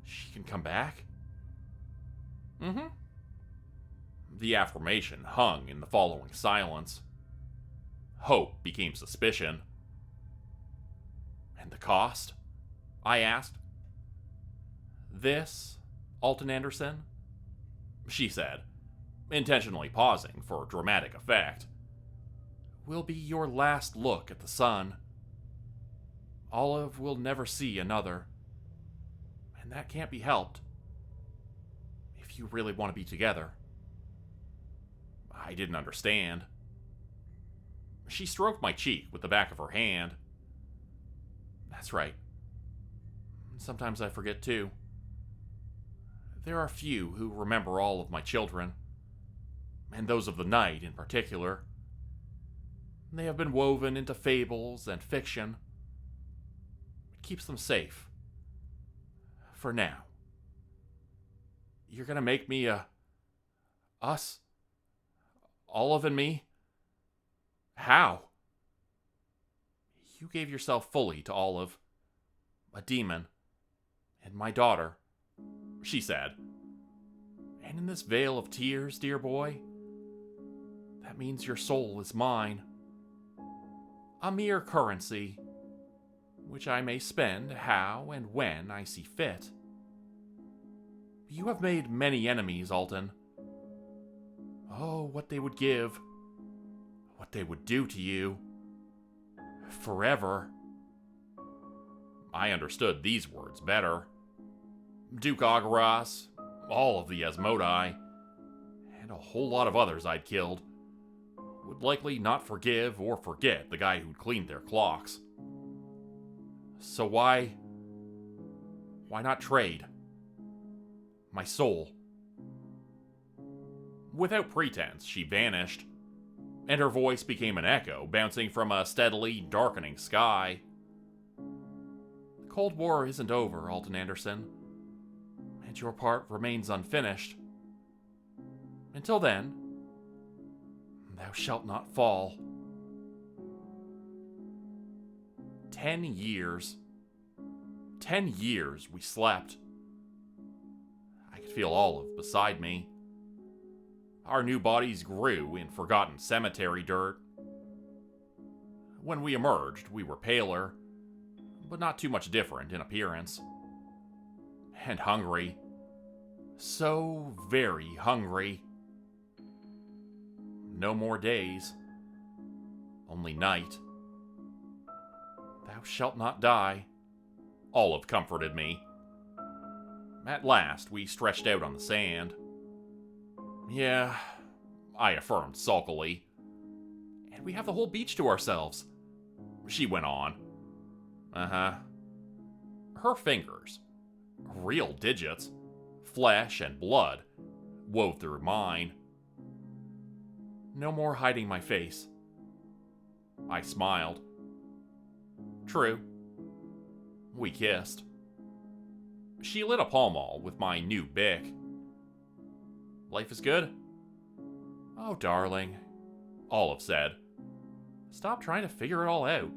She can come back? Mm-hmm. The affirmation hung in the following silence. Hope became suspicion. And the cost? I asked. This, Alton Anderson? She said, intentionally pausing for dramatic effect. Will be your last look at the sun. Olive will never see another. And that can't be helped. If you really want to be together. I didn't understand. She stroked my cheek with the back of her hand. That's right. Sometimes I forget too. There are few who remember all of my children, and those of the night in particular. They have been woven into fables and fiction. It keeps them safe. For now. You're gonna make me us? Olive and me? How? You gave yourself fully to Olive, a demon, and my daughter, she said. And in this vale of tears, dear boy, that means your soul is mine. A mere currency, which I may spend how and when I see fit. You have made many enemies, Alton. Oh, what they would give, what they would do to you. Forever. I understood these words better. Duke Agaras, all of the Asmodai, and a whole lot of others I'd killed, would likely not forgive or forget the guy who'd cleaned their clocks. So why not trade? My soul. Without pretense, she vanished, and her voice became an echo bouncing from a steadily darkening sky. The Cold War isn't over, Alton Anderson, and your part remains unfinished. Until then, thou shalt not fall. 10 years. 10 years we slept. I could feel Olive beside me. Our new bodies grew in forgotten cemetery dirt. When we emerged, we were paler, but not too much different in appearance. And hungry. So very hungry. No more days. Only night. Thou shalt not die, Olive comforted me. At last, we stretched out on the sand. Yeah, I affirmed sulkily. And we have the whole beach to ourselves, she went on. Uh-huh. Her fingers, real digits, flesh and blood, wove through mine. No more hiding my face. I smiled. True. We kissed. She lit a Pall Mall with my new Bic. Life is good? Oh, darling, Olive said. Stop trying to figure it all out.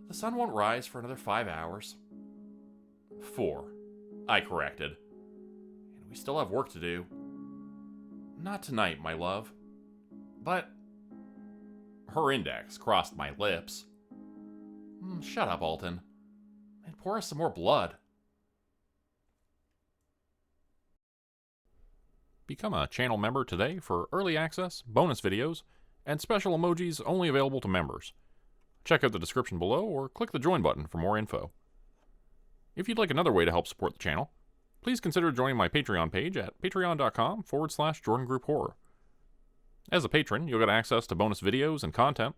The sun won't rise for another 5 hours. 4, I corrected. And we still have work to do. Not tonight, my love. But... Her index crossed my lips. Shut up, Alton. And pour us some more blood. Become a channel member today for early access, bonus videos, and special emojis only available to members. Check out the description below or click the join button for more info. If you'd like another way to help support the channel, please consider joining my Patreon page at patreon.com/Jordan Group Horror. As a patron, you'll get access to bonus videos and content.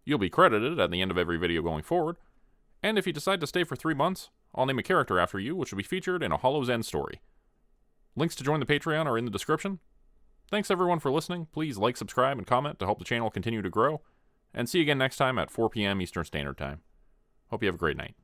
You'll be credited at the end of every video going forward, and if you decide to stay for 3 months, I'll name a character after you which will be featured in a Hollow's End story. Links to join the Patreon are in the description. Thanks everyone for listening. Please like, subscribe, and comment to help the channel continue to grow. And see you again next time at 4 p.m. Eastern Standard Time. Hope you have a great night.